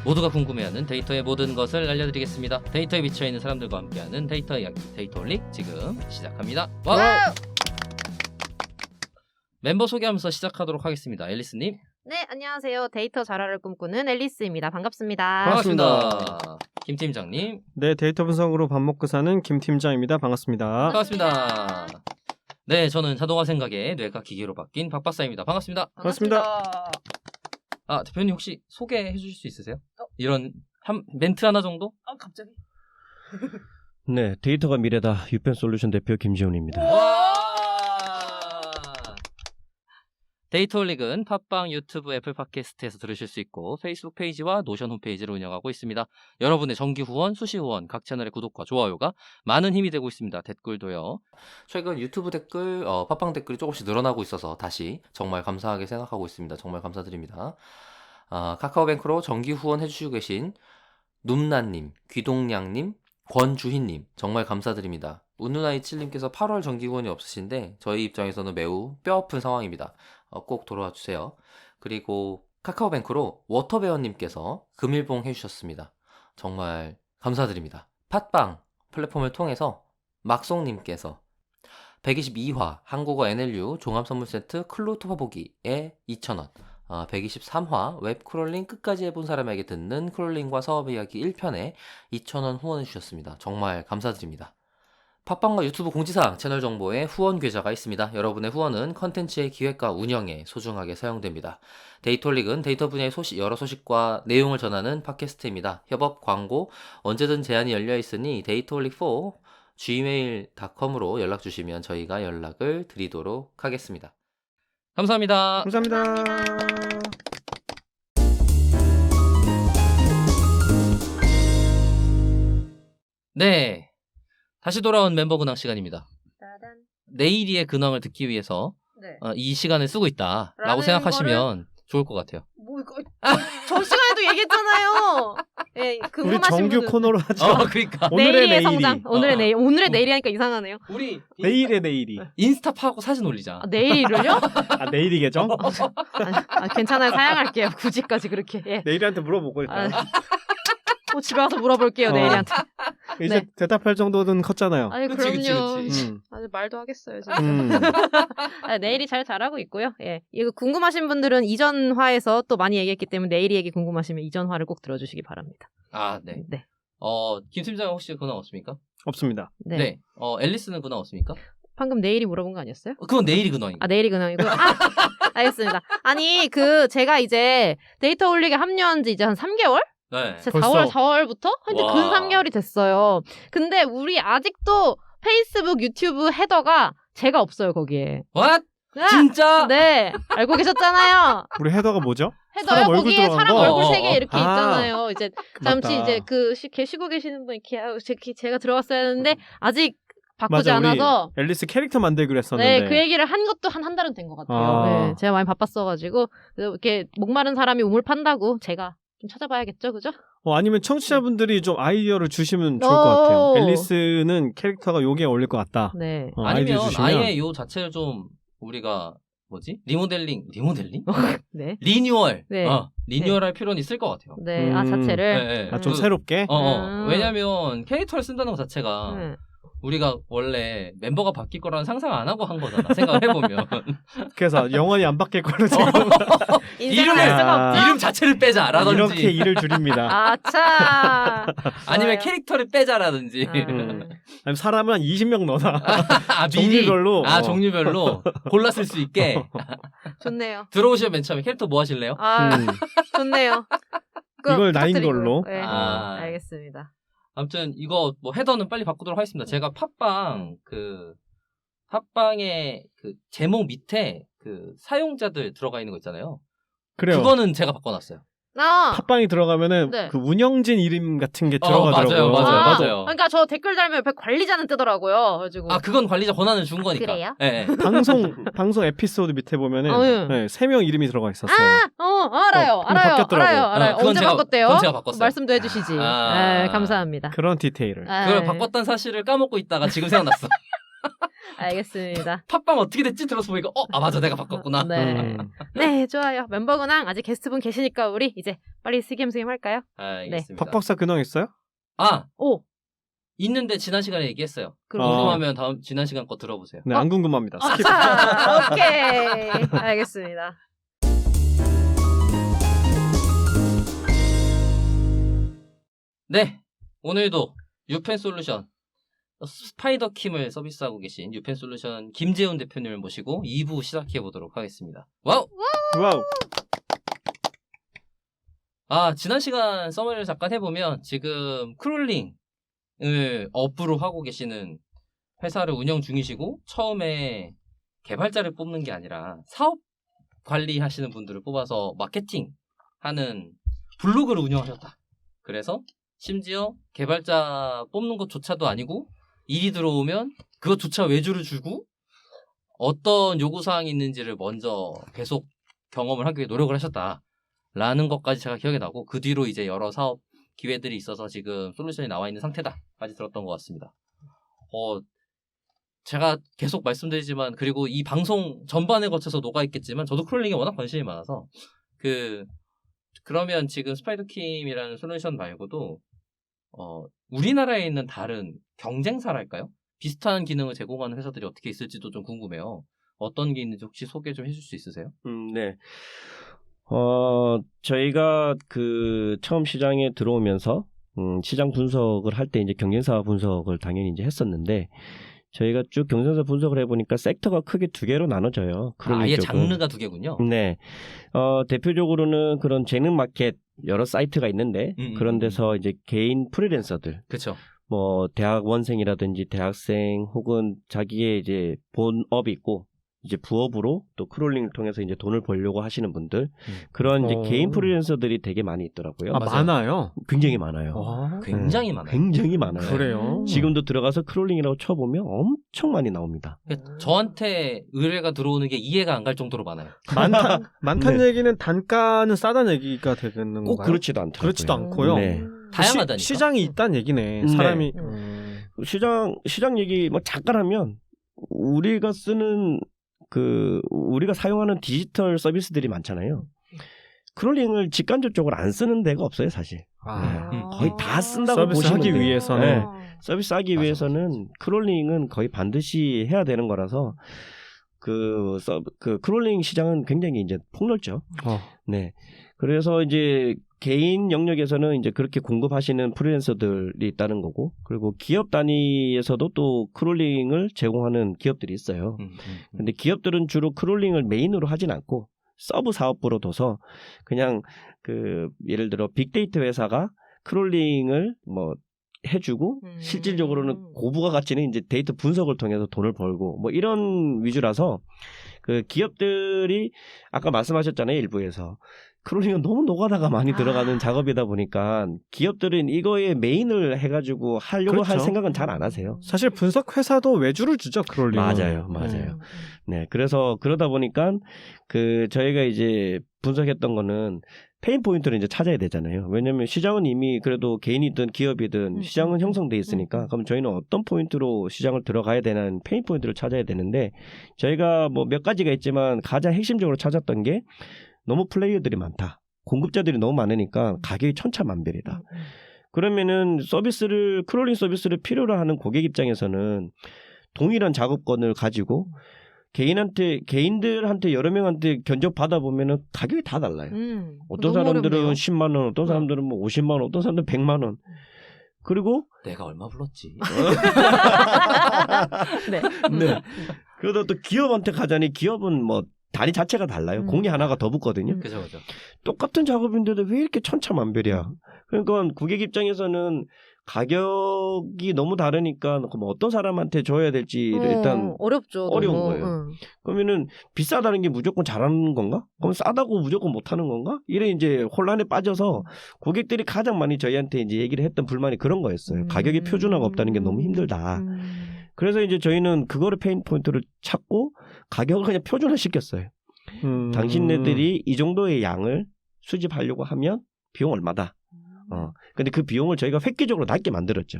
모두가 궁금해하는 데이터의 모든 것을 알려드리겠습니다. 데이터에 미쳐있는 사람들과 함께하는 데이터 이야기, 데이터올릭 지금 시작합니다. 와! 멤버 소개하면서 시작하도록 하겠습니다. 앨리스님. 네, 안녕하세요. 데이터 자라를 꿈꾸는 앨리스입니다. 반갑습니다. 반갑습니다. 김 팀장님. 네, 데이터 분석으로 밥 먹고 사는 김 팀장입니다. 반갑습니다. 반갑습니다. 네, 저는 자동화 생각에 뇌가 기계로 바뀐 박 박사입니다. 반갑습니다. 반갑습니다. 아, 대표님 혹시 소개해 주실 수 있으세요? 이런 멘트 하나 정도? 갑자기? 네, 데이터가 미래다. 유펜솔루션 대표 김지훈입니다. 와! 데이터올릭은 팟빵, 유튜브, 애플 팟캐스트에서 들으실 수 있고 페이스북 페이지와 노션 홈페이지를 운영하고 있습니다. 여러분의 정기 후원, 수시 후원, 각 채널의 구독과 좋아요가 많은 힘이 되고 있습니다. 댓글도요. 최근 유튜브 댓글, 팟빵 댓글이 조금씩 늘어나고 있어서 다시 정말 감사하게 생각하고 있습니다. 정말 감사드립니다. 카카오뱅크로 정기 후원 해주시고 계신 눔나님, 귀동량님, 권주희님 정말 감사드립니다. 운누나이칠님께서 8월 정기 후원이 없으신데 저희 입장에서는 매우 뼈아픈 상황입니다. 꼭 돌아와 주세요. 그리고 카카오뱅크로 워터베어님께서 금일봉 해주셨습니다. 정말 감사드립니다. 팟빵 플랫폼을 통해서 막송님께서 122화 한국어 NLU 종합선물세트 클로 토파보기에 2,000원, 123화 웹 크롤링 끝까지 해본 사람에게 듣는 크롤링과 사업 이야기 1편에 2,000원 후원해 주셨습니다. 정말 감사드립니다. 팟빵과 유튜브 공지사항 채널 정보에 후원 계좌가 있습니다. 여러분의 후원은 컨텐츠의 기획과 운영에 소중하게 사용됩니다. 데이터올릭은 데이터 분야의 여러 소식과 내용을 전하는 팟캐스트입니다. 협업, 광고 언제든 제한이 열려 있으니 데이터올릭4 gmail.com으로 연락 주시면 저희가 연락을 드리도록 하겠습니다. 감사합니다. 감사합니다. 네, 다시 돌아온 member 근황 시간입니다. 따단. 내일의 근황을 듣기 위해서 네. 이 시간을 쓰고 있다라고 라는 생각하시면 좋을 것 같아요. 뭐 이거 전 시간에도 얘기했잖아요. 예, 우리 궁금하신 정규 분은 코너로 하죠. 그러니까 오늘의 내일의 내일이. 성장. 오늘의 내일. 오늘의 어. 내일이 하니까 이상하네요. 우리 내일의 내일이. 인스타 파고 사진 올리자. 내일을요? 내일이겠죠? 괜찮아요. 사양할게요. 굳이까지 그렇게. 예. 내일한테 물어보고 일단. 집에 가서 물어볼게요. 내일한테. 이제 네. 대답할 정도는 컸잖아요. 아니 그치, 그럼요. 그치. 아주 말도 하겠어요. 지금. 내일이 잘 자라고 있고요. 예, 이거 궁금하신 분들은 이전 화에서 또 많이 얘기했기 때문에 내일 얘기 궁금하시면 이전 화를 꼭 들어주시기 바랍니다. 아, 네. 네. 김 팀장 혹시 근황 없습니까? 없습니다. 네. 앨리스는 근황 없습니까? 방금 내일이 물어본 거 아니었어요? 그건 내일이 근황이고. 아, 내일이 근황이고요. 알겠습니다. 아니, 제가 이제 데이터 올리게 합류한 지 이제 한 3개월? 네. 4월부터? 근데 와. 근 3개월이 됐어요. 근데 우리 아직도 페이스북, 유튜브 헤더가 제가 없어요, 거기에. What? 아! 진짜? 네. 알고 계셨잖아요. 우리 헤더가 뭐죠? 헤더요, 사람 얼굴 거기에 들어간 사람 거? 얼굴 3개 이렇게 아. 있잖아요. 이제 잠시 맞다. 이제 쉬고 계시는 분 이렇게 하고 제가 들어갔어야 했는데 아직 바꾸지 맞아, 우리 않아서 앨리스 캐릭터 만들기로 했었는데. 네, 그 얘기를 한 것도 한 달은 된 것 같아요. 아. 네, 제가 많이 바빴어가지고 이렇게 목마른 사람이 우물 판다고 제가 좀 찾아봐야겠죠, 그죠? 아니면 청취자분들이 좀 아이디어를 주시면 좋을 것 같아요. 앨리스는 캐릭터가 여기에 어울릴 것 같다. 네. 아이디어 아니면 주시면. 아예 요 자체를 좀 우리가 리모델링? 네. 리뉴얼. 네. 리뉴얼할 필요는 있을 것 같아요. 네, 음. 자체를. 네. 좀 새롭게. 왜냐면 캐릭터를 쓴다는 것 자체가 네. 우리가 원래 멤버가 바뀔 거라는 상상 안 하고 한 거잖아. 생각을 해보면. 그래서 영원히 안 바뀔 걸로 지금 인생을 알 수가 없죠? 이름 자체를 빼자라든지. 이렇게 일을 줄입니다. 아차. 아니면 좋아요. 캐릭터를 빼자라든지. 아니면 사람은 한 20명 넣어놔. 미리. 종류별로. 종류별로 골라 쓸 수 있게. 좋네요. 들어오시면 맨 처음에 캐릭터 뭐 하실래요? 좋네요. 그거 이걸 나인 부탁드리고요. 걸로. 네. 아. 알겠습니다. 아무튼 이거 뭐 헤더는 빨리 바꾸도록 하겠습니다. 제가 팟빵의 그 제목 밑에 그 사용자들 들어가 있는 거 있잖아요. 그래요. 그거는 제가 바꿔놨어요. 팟빵이 들어가면은 네. 그 운영진 이름 같은 게 들어가더라고요. 맞아요. 그러니까 저 댓글 달면 옆에 관리자는 뜨더라고요. 그래가지고. 그건 관리자 권한을 준 거니까. 그래요? 네. 방송 에피소드 밑에 보면은 예. 3명 이름이 들어가 있었어요. 알아요. 근데 바뀌었더라고. 알아요. 그건 언제 제가- 바꿨대요? 그건 제가 바꿨어요. 말씀도 해주시지. 감사합니다. 그런 디테일을. 그걸 바꿨다는 사실을 까먹고 있다가 지금 생각났어. 알겠습니다. 팟빵 어떻게 됐지? 들어서 보니까 맞아 내가 바꿨구나. 네. 네, 좋아요. 멤버 근황 아직 게스트분 계시니까 우리 이제 빨리 스김스김 할까요? 알겠습니다. 박박사 근황 있어요? 오, 있는데 지난 시간에 얘기했어요. 그럼 궁금하면 다음 지난 시간 거 들어보세요. 네, 안 궁금합니다. 스킵. 자, 오케이. 알겠습니다. 네, 오늘도 유펜솔루션 스파이더킴을 서비스하고 계신 유펜솔루션 김재훈 대표님을 모시고 2부 시작해 보도록 하겠습니다. 와우! 와우. 지난 시간 서머리를 잠깐 해보면 지금 크롤링을 업으로 하고 계시는 회사를 운영 중이시고 처음에 개발자를 뽑는 게 아니라 사업 관리하시는 분들을 뽑아서 마케팅하는 블로그를 운영하셨다. 그래서 심지어 개발자 뽑는 것조차도 아니고 일이 들어오면 그것조차 외주를 주고 어떤 요구사항이 있는지를 먼저 계속 경험을 하기 위해 노력을 하셨다라는 것까지 제가 기억이 나고 그 뒤로 이제 여러 사업 기회들이 있어서 지금 솔루션이 나와 있는 상태다까지 들었던 것 같습니다. 제가 계속 말씀드리지만 그리고 이 방송 전반에 거쳐서 녹아있겠지만 저도 크롤링에 워낙 관심이 많아서 그러면 지금 스파이더킴이라는 솔루션 말고도 우리나라에 있는 다른 경쟁사랄까요? 비슷한 기능을 제공하는 회사들이 어떻게 있을지도 좀 궁금해요. 어떤 게 있는지 혹시 소개 좀 해줄 수 있으세요? 네. 저희가 처음 시장에 들어오면서 시장 분석을 할 때 이제 경쟁사 분석을 당연히 이제 했었는데 저희가 쭉 경쟁사 분석을 해보니까 섹터가 크게 두 개로 나눠져요. 아예 장르가 두 개군요. 네. 대표적으로는 그런 재능 마켓 여러 사이트가 있는데 그런 데서 이제 개인 프리랜서들, 그렇죠. 뭐 대학원생이라든지 대학생 혹은 자기의 이제 본업이 있고 이제 부업으로 또 크롤링을 통해서 이제 돈을 벌려고 하시는 분들 그런 이제 개인 프리랜서들이 되게 많이 있더라고요. 많아요? 굉장히 많아요. 굉장히 많아요. 굉장히 많아요. 그래요? 지금도 들어가서 크롤링이라고 쳐보면 엄청 많이 나옵니다. 저한테 의뢰가 들어오는 게 이해가 안 갈 정도로 많아요. 많다는 네. 얘기는 단가는 싸다는 얘기가 되는 꼭 건가요? 그렇지도 않더라고요. 그렇지도 않고요. 네. 다양하다니까. 시장이 있다는 얘기네. 네. 사람이 시장 얘기 뭐 잠깐 하면 우리가 쓰는 우리가 사용하는 디지털 서비스들이 많잖아요. 크롤링을 직간접적으로 안 쓰는 데가 없어요, 사실. 거의 다 쓴다고 서비스 보시면 하기 돼요. 위해서는. 네. 서비스 하기 맞아, 위해서는 크롤링은 거의 반드시 해야 되는 거라서 크롤링 시장은 굉장히 이제 폭넓죠. 네. 그래서 이제 개인 영역에서는 이제 그렇게 공급하시는 프리랜서들이 있다는 거고, 그리고 기업 단위에서도 또 크롤링을 제공하는 기업들이 있어요. 근데 기업들은 주로 크롤링을 메인으로 하진 않고 서브 사업부로 둬서 그냥 예를 들어 빅데이터 회사가 크롤링을 뭐 해주고 실질적으로는 고부가 가치는 이제 데이터 분석을 통해서 돈을 벌고 뭐 이런 위주라서 기업들이 아까 말씀하셨잖아요, 일부에서. 크롤링은 너무 노가다가 많이 들어가는 작업이다 보니까 기업들은 이거에 메인을 해가지고 하려고 할 그렇죠. 생각은 잘 안 하세요. 사실 분석 회사도 외주를 주죠, 크롤링은. 맞아요. 네, 그래서 그러다 보니까 저희가 이제 분석했던 거는 페인 포인트를 이제 찾아야 되잖아요. 왜냐하면 시장은 이미 그래도 개인이든 기업이든 시장은 형성돼 있으니까 그럼 저희는 어떤 포인트로 시장을 들어가야 되는 페인 포인트를 찾아야 되는데 저희가 뭐 몇 가지가 있지만 가장 핵심적으로 찾았던 게 너무 플레이어들이 많다. 공급자들이 너무 많으니까 가격이 천차만별이다. 그러면은 크롤링 서비스를 필요로 하는 고객 입장에서는 동일한 작업권을 가지고 개인들한테 여러 명한테 견적 받아보면은 가격이 다 달라요. 어떤 너무 사람들은 어렵네요. 10만 원, 어떤 사람들은 뭐 50만 원, 어떤 사람들은 100만 원. 그리고 내가 얼마 불렀지? 네. 네. 그러다 또 기업한테 가자니 기업은 뭐 단위 자체가 달라요. 공이 하나가 더 붙거든요. 그죠. 똑같은 작업인데도 왜 이렇게 천차만별이야? 그러니까 고객 입장에서는 가격이 너무 다르니까 그럼 어떤 사람한테 줘야 될지 일단 어렵죠. 어려운 너무. 거예요. 그러면은 비싸다는 게 무조건 잘하는 건가? 그럼 싸다고 무조건 못하는 건가? 이래 이제 혼란에 빠져서 고객들이 가장 많이 저희한테 이제 얘기를 했던 불만이 그런 거였어요. 가격이 표준화가 없다는 게 너무 힘들다. 그래서 이제 저희는 그거를 페인 포인트를 찾고 가격을 그냥 표준화 시켰어요. 당신네들이 이 정도의 양을 수집하려고 하면 비용 얼마다. 근데 그 비용을 저희가 획기적으로 낮게 만들었죠.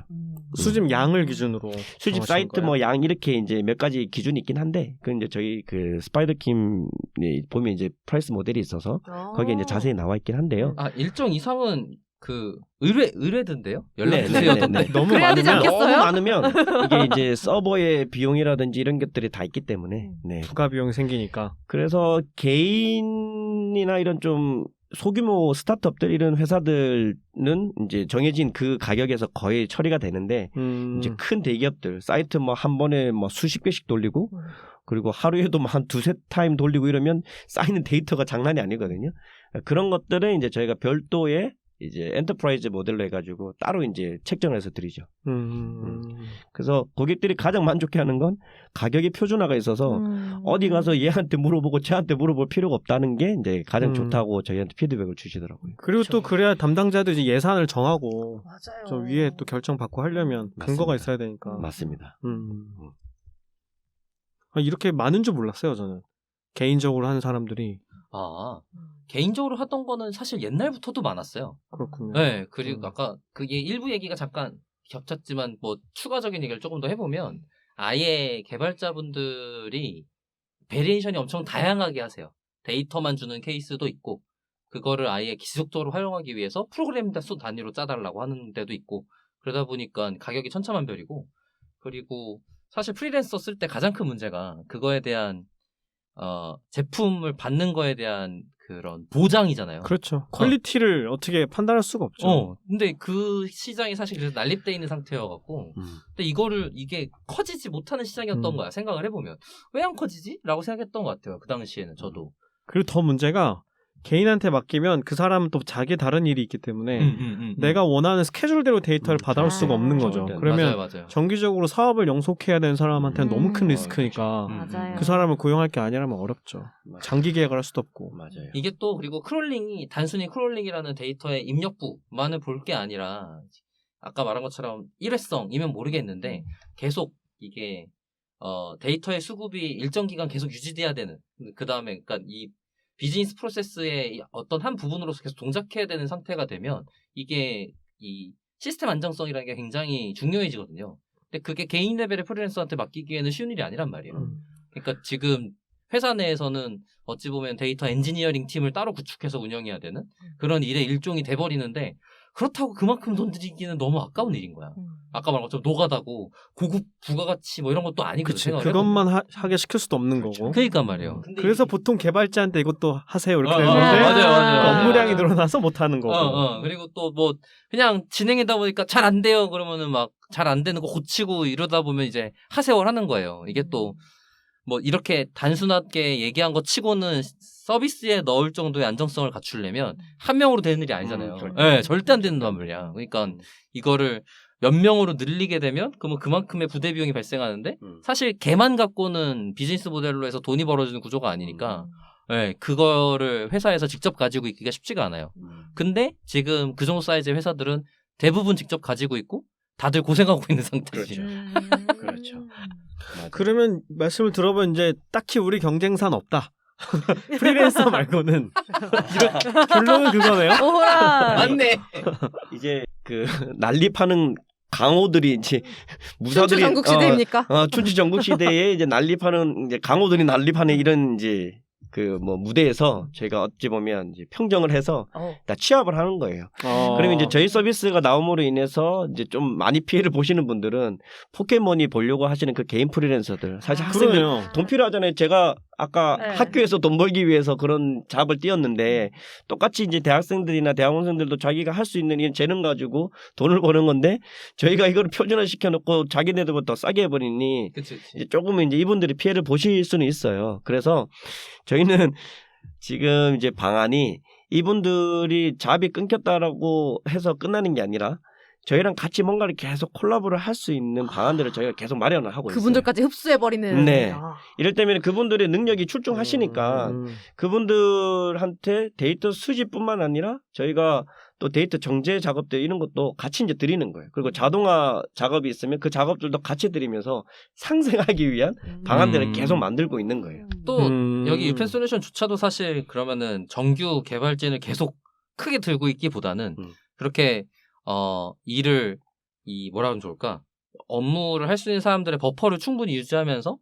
수집 양을 기준으로 수집 정하신 사이트 거예요? 뭐 양 이렇게 이제 몇 가지 기준이 있긴 한데 그 이제 저희 그 스파이더킴 보면 이제 프라이스 모델이 있어서 거기에 이제 자세히 나와 있긴 한데요. 아 일정 이상은 그 의뢰든데요? 연락 네, 주세요. 네, 네, 네. 너무 그래야 되지 많으면 않겠어요? 너무 많으면 이게 이제 서버의 비용이라든지 이런 것들이 다 있기 때문에 네. 부가 비용이 생기니까. 그래서 개인이나 이런 좀 소규모 스타트업들 이런 회사들은 이제 정해진 그 가격에서 거의 처리가 되는데 이제 큰 대기업들 사이트 뭐 한 번에 뭐 수십 개씩 돌리고 그리고 하루에도 뭐 한 두세 타임 돌리고 이러면 쌓이는 데이터가 장난이 아니거든요. 그런 것들은 이제 저희가 별도의 이제 엔터프라이즈 모델로 해가지고 따로 이제 책정을 해서 드리죠. 그래서 고객들이 가장 만족해하는 건 가격이 표준화가 있어서 어디 가서 얘한테 물어보고 쟤한테 물어볼 필요가 없다는 게 이제 가장 좋다고 저희한테 피드백을 주시더라고요. 그리고 또 그래야 담당자도 이제 예산을 정하고 맞아요. 좀 위에 또 결정 받고 하려면 근거가 있어야 되니까. 맞습니다. 이렇게 많은 줄 몰랐어요, 저는. 개인적으로 하는 사람들이. 아 개인적으로 하던 거는 사실 옛날부터도 많았어요. 그렇군요. 네, 그리고 아까 그게 일부 얘기가 잠깐 겹쳤지만 뭐 추가적인 얘기를 조금 더 해보면 아예 개발자분들이 베리에이션이 엄청 다양하게 하세요. 데이터만 주는 케이스도 있고 그거를 아예 지속적으로 활용하기 위해서 프로그램 수 단위로 짜달라고 하는 데도 있고 그러다 보니까 가격이 천차만별이고 그리고 사실 프리랜서 쓸 때 가장 큰 문제가 그거에 대한 제품을 받는 거에 대한 그런 보장이잖아요. 그렇죠. 퀄리티를 어떻게 판단할 수가 없죠. 근데 그 시장이 사실 그래서 난립돼 있는 상태여갖고, 근데 이게 커지지 못하는 시장이었던 거야. 생각을 해보면 왜 안 커지지? 라고 생각했던 것 같아요. 그 당시에는 저도. 그리고 더 문제가 개인한테 맡기면 그 사람은 또 자기 다른 일이 있기 때문에 내가 원하는 스케줄대로 데이터를 받아올 수가 없는 거죠. 그러면 맞아요. 정기적으로 사업을 영속해야 되는 사람한테는 너무 큰 리스크니까 맞아요. 그 사람을 고용할 게 아니라면 어렵죠. 장기 계약을 할 수도 없고. 맞아요. 이게 또 그리고 크롤링이 단순히 크롤링이라는 데이터의 입력부만을 볼 게 아니라 아까 말한 것처럼 일회성이면 모르겠는데 계속 이게 데이터의 수급이 일정 기간 계속 유지돼야 되는 그 다음에 그러니까 이 비즈니스 프로세스의 어떤 한 부분으로서 계속 동작해야 되는 상태가 되면 이게 이 시스템 안정성이라는 게 굉장히 중요해지거든요. 근데 그게 개인 레벨의 프리랜서한테 맡기기에는 쉬운 일이 아니란 말이에요. 그러니까 지금 회사 내에서는 어찌 보면 데이터 엔지니어링 팀을 따로 구축해서 운영해야 되는 그런 일의 일종이 돼버리는데 그렇다고 그만큼 돈 들이기는 너무 아까운 일인 거야. 아까 말한 것처럼 노가다고 고급 부가가치 뭐 이런 것도 아니고 그치. 그것만 하게 시킬 수도 없는 거고. 그러니까 말이에요. 그래서 보통 개발자한테 이것도 하세요 이렇게 되는데 맞아요. 업무량이 늘어나서 못하는 거고. 그리고 또 뭐 그냥 진행하다 보니까 잘 안 돼요. 그러면은 막 잘 안 되는 거 고치고 이러다 보면 이제 하세요를 하는 거예요. 이게 또 뭐 이렇게 단순하게 얘기한 거 치고는 서비스에 넣을 정도의 안정성을 갖추려면 한 명으로 되는 일이 아니잖아요. 네, 절대 안 된단 말이야. 그러니까 이거를 몇 명으로 늘리게 되면 그러면 그만큼의 부대 비용이 발생하는데 사실 걔만 갖고는 비즈니스 모델로 해서 돈이 벌어지는 구조가 아니니까 네, 그거를 회사에서 직접 가지고 있기가 쉽지가 않아요. 근데 지금 그 정도 사이즈의 회사들은 대부분 직접 가지고 있고 다들 고생하고 있는 상태지. 그렇죠. 그러면 말씀을 들어보면 이제 딱히 우리 경쟁사는 없다. 프리랜서 말고는 결론은 그거네요. 오라. 맞네. 이제 그 난립하는 강호들이 이제 무사들이 전국 시대입니까? 춘추 전국 시대에 이제 난립하는 이제 강호들이 난립하는 이런 이제 그 뭐 무대에서 저희가 어찌 보면 이제 평정을 해서 다 취합을 하는 거예요. 그러면 이제 저희 서비스가 나옴으로 인해서 이제 좀 많이 피해를 보시는 분들은 포켓몬이 보려고 하시는 그 개인 프리랜서들 사실 학생들 그러네요. 돈 필요하잖아요. 제가 아까 네. 학교에서 돈 벌기 위해서 그런 잡을 띄웠는데 똑같이 이제 대학생들이나 대학원생들도 자기가 할 수 있는 이런 재능 가지고 돈을 버는 건데 저희가 이걸 표준화 시켜놓고 자기네들보다 싸게 해버리니 그치. 이제 조금 이제 이분들이 피해를 보실 수는 있어요. 그래서 저희는 지금 이제 방안이 이분들이 잡이 끊겼다라고 해서 끝나는 게 아니라 저희랑 같이 뭔가를 계속 콜라보를 할 수 있는 방안들을 저희가 계속 마련을 하고 있어요. 그분들까지 흡수해버리는. 네. 이럴 때면 그분들의 능력이 출중하시니까 그분들한테 데이터 수집뿐만 아니라 저희가 또 데이터 정제 작업들 이런 것도 같이 이제 드리는 거예요. 그리고 자동화 작업이 있으면 그 작업들도 같이 드리면서 상생하기 위한 방안들을 계속 만들고 있는 거예요. 또 여기 유펜 솔루션조차도 사실 그러면은 정규 개발진을 계속 크게 들고 있기보다는 그렇게 일을 뭐라 하면 좋을까? 업무를 할 수 있는 사람들의 버퍼를 충분히 유지하면서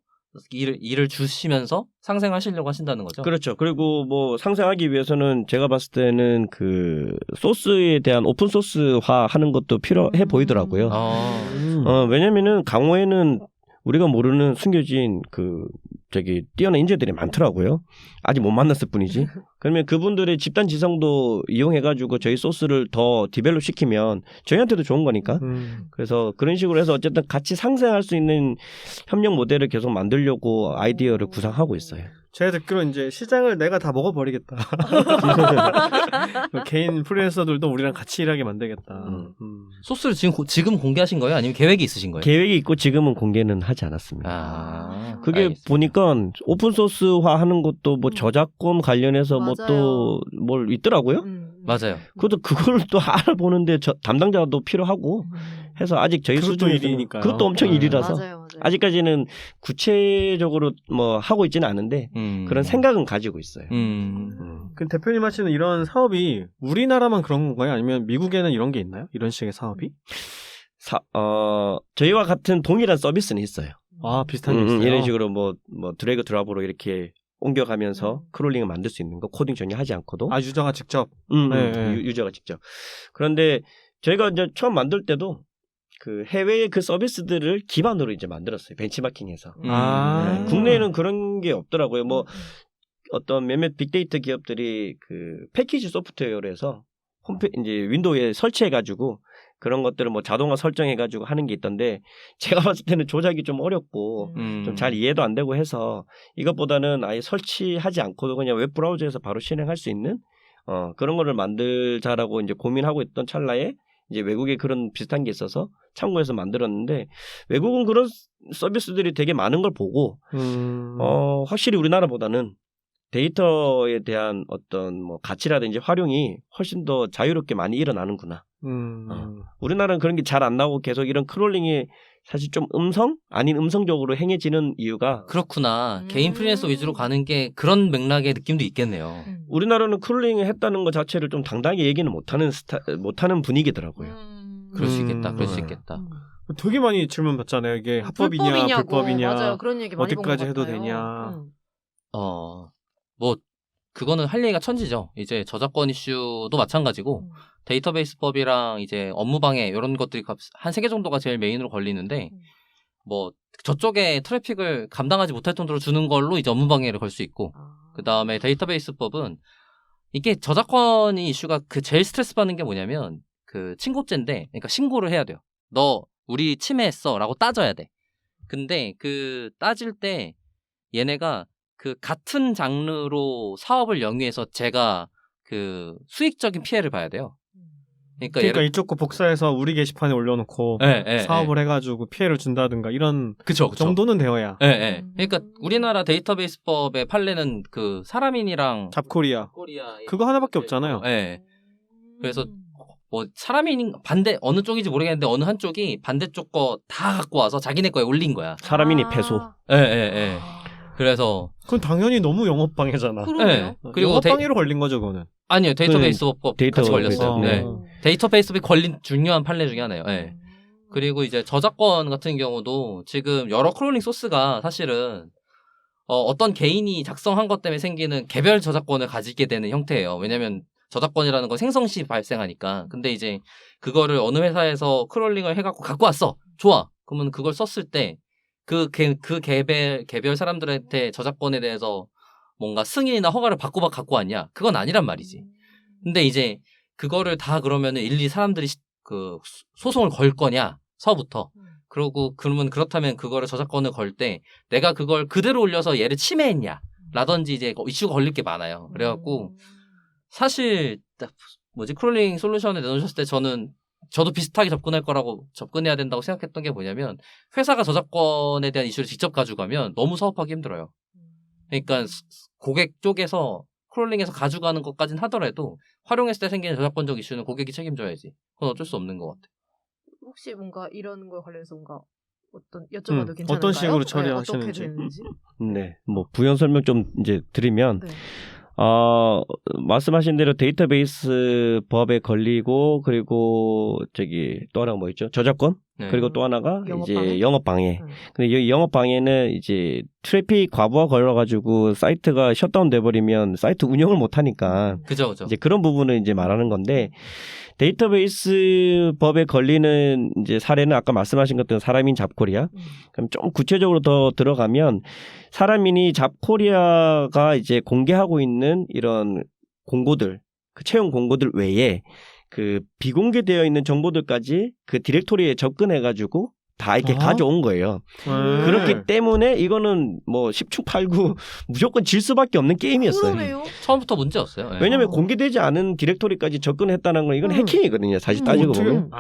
일을 주시면서 상생하시려고 하신다는 거죠. 그렇죠. 그리고 뭐 상생하기 위해서는 제가 봤을 때는 그 소스에 대한 오픈 소스화 하는 것도 필요해 보이더라고요. 왜냐면은 강호에는 우리가 모르는 숨겨진 뛰어난 인재들이 많더라고요. 아직 못 만났을 뿐이지. 그러면 그분들의 집단 지성도 이용해가지고 저희 소스를 더 디벨롭 시키면 저희한테도 좋은 거니까. 그래서 그런 식으로 해서 어쨌든 같이 상생할 수 있는 협력 모델을 계속 만들려고 아이디어를 구상하고 있어요. 제가 듣기로 이제 시장을 내가 다 먹어버리겠다. 개인 프리랜서들도 우리랑 같이 일하게 만들겠다. 소스를 지금 공개하신 거예요? 아니면 계획이 있으신 거예요? 계획이 있고 지금은 공개는 하지 않았습니다. 그게 알겠습니다. 보니까 오픈 소스화 하는 것도 뭐 저작권 관련해서 뭐 또 뭘 있더라고요. 맞아요. 그걸 또 알아보는데 담당자도 필요하고 해서 아직 저희 수준에서는 그것도 엄청 일이라서 맞아요. 아직까지는 구체적으로 뭐 하고 있지는 않은데 그런 생각은 가지고 있어요. 그 대표님 하시는 이런 사업이 우리나라만 그런 건가요? 아니면 미국에는 이런 게 있나요? 이런 식의 사업이? 저희와 같은 동일한 서비스는 있어요. 비슷한 게 있어요. 이런 식으로 뭐 드래그 드랍으로 이렇게 옮겨가면서 크롤링을 만들 수 있는 거 코딩 전혀 하지 않고도 유저가 직접 유저가 직접. 그런데 저희가 이제 처음 만들 때도 그 해외의 그 서비스들을 기반으로 이제 만들었어요. 벤치마킹해서. 국내에는 그런 게 없더라고요. 뭐 어떤 몇몇 빅데이터 기업들이 그 패키지 소프트웨어로 해서 이제 윈도우에 설치해가지고 그런 것들을 뭐 자동화 설정해가지고 하는 게 있던데 제가 봤을 때는 조작이 좀 어렵고 좀 잘 이해도 안 되고 해서 이것보다는 아예 설치하지 않고도 그냥 웹 브라우저에서 바로 실행할 수 있는 그런 거를 만들자라고 이제 고민하고 있던 찰나에 이제 외국에 그런 비슷한 게 있어서 참고해서 만들었는데 외국은 그런 서비스들이 되게 많은 걸 보고 확실히 우리나라보다는 데이터에 대한 어떤 뭐 가치라든지 활용이 훨씬 더 자유롭게 많이 일어나는구나. 우리나라는 그런 게 잘 안 나오고 계속 이런 크롤링이 사실 좀 아닌 음성적으로 행해지는 이유가 그렇구나. 개인 프리랜서 위주로 가는 게 그런 맥락의 느낌도 있겠네요. 우리나라는 크롤링을 했다는 것 자체를 좀 당당하게 얘기는 못하는 분위기더라고요. 그럴 수 있겠다. 그럴 수 있겠다. 되게 많이 질문 받잖아요. 이게 합법이냐 불법이냐 맞아요. 그런 얘기 많이 어디까지 본것 해도 같아요. 되냐. 뭐 그거는 할 얘기가 천지죠. 이제 저작권 이슈도 마찬가지고 데이터베이스법이랑 이제 업무방해 이런 것들이 한 3개 정도가 제일 메인으로 걸리는데 뭐 저쪽에 트래픽을 감당하지 못할 정도로 주는 걸로 이제 업무방해를 걸 수 있고 그다음에 데이터베이스법은 이게 저작권이 이슈가 제일 스트레스 받는 게 뭐냐면 그 친고죄인데 그러니까 신고를 해야 돼요. 너 우리 침해했어라고 따져야 돼. 근데 그 따질 때 얘네가 그 같은 장르로 사업을 영위해서 제가 그 수익적인 피해를 봐야 돼요. 그러니까 이쪽 거 복사해서 우리 게시판에 올려놓고 사업을 해가지고 피해를 준다든가 이런 그쵸. 정도는 되어야. 그러니까 우리나라 데이터베이스법의 판례는 그 사람인이랑 잡코리아 그거 하나밖에 없잖아요. 그래서 뭐 사람인 반대 어느 쪽인지 모르겠는데 어느 한쪽이 반대쪽 거 다 갖고 와서 자기네 거에 올린 거야. 사람인이 패소. 그래서 그건 당연히 너무 영업방해잖아. 그리고 영업방해로 걸린 거죠, 그거는. 아니요, 데이터베이스법 같이 걸렸어요. 데이터베이스법이 걸린 중요한 판례 중에 하나예요. 그리고 이제 저작권 같은 경우도 지금 여러 크롤링 소스가 사실은 어떤 개인이 작성한 것 때문에 생기는 개별 저작권을 가지게 되는 형태예요. 왜냐하면 저작권이라는 건 생성시 발생하니까. 근데 이제 그거를 어느 회사에서 크롤링을 해갖고 갖고 왔어. 좋아. 그러면 그걸 썼을 때 그 개별 사람들한테 저작권에 대해서 뭔가 승인이나 허가를 받고 갖고 왔냐? 그건 아니란 말이지. 근데 이제 그거를 다 그러면은 일일이 사람들이 그 소송을 걸 거냐?서부터. 그러면 그렇다면 그거를 저작권을 걸 때 내가 그걸 그대로 올려서 얘를 침해했냐? 라든지 이제 이슈가 걸릴 게 많아요. 그래갖고 사실 크롤링 솔루션을 내놓으셨을 때 저도 비슷하게 접근해야 된다고 생각했던 게 뭐냐면 회사가 저작권에 대한 이슈를 직접 가져가면 너무 사업하기 힘들어요. 그러니까 고객 쪽에서 크롤링해서 가져가는 것까지는 하더라도 활용했을 때 생기는 저작권적 이슈는 고객이 책임져야지. 그건 어쩔 수 없는 것 같아. 혹시 뭔가 이런 거에 관련해서 뭔가 여쭤봐도 괜찮을까요? 어떤 식으로 처리하시는지. 어떻게 되는지. 네, 뭐 부연 설명 좀 이제 드리면 말씀하신 대로 데이터베이스 법에 걸리고 그리고 저기 또 하나가 뭐 있죠? 저작권? 네. 그리고 또 하나가 영업방해? 이제 영업방해. 근데 이 영업방해는 이제 트래픽 과부하 걸려가지고 사이트가 셧다운 돼버리면 사이트 운영을 못하니까 그죠. 이제 그런 부분을 이제 말하는 건데 데이터베이스 법에 걸리는 이제 사례는 아까 말씀하신 것처럼 사람인 잡코리아. 그럼 좀 구체적으로 더 들어가면 사람인이 잡코리아가 이제 공개하고 있는 이런 공고들, 그 채용 공고들 외에 그 비공개되어 있는 정보들까지 그 디렉토리에 접근해가지고 다 이렇게 가져온 거예요. 그렇기 때문에 이거는 뭐 10중 8구 무조건 질 수밖에 없는 게임이었어요. 그러네요. 처음부터 문제였어요. 네. 왜냐하면 공개되지 않은 디렉토리까지 접근했다는 건 이건 해킹이거든요. 사실 따지고 어떻게, 보면.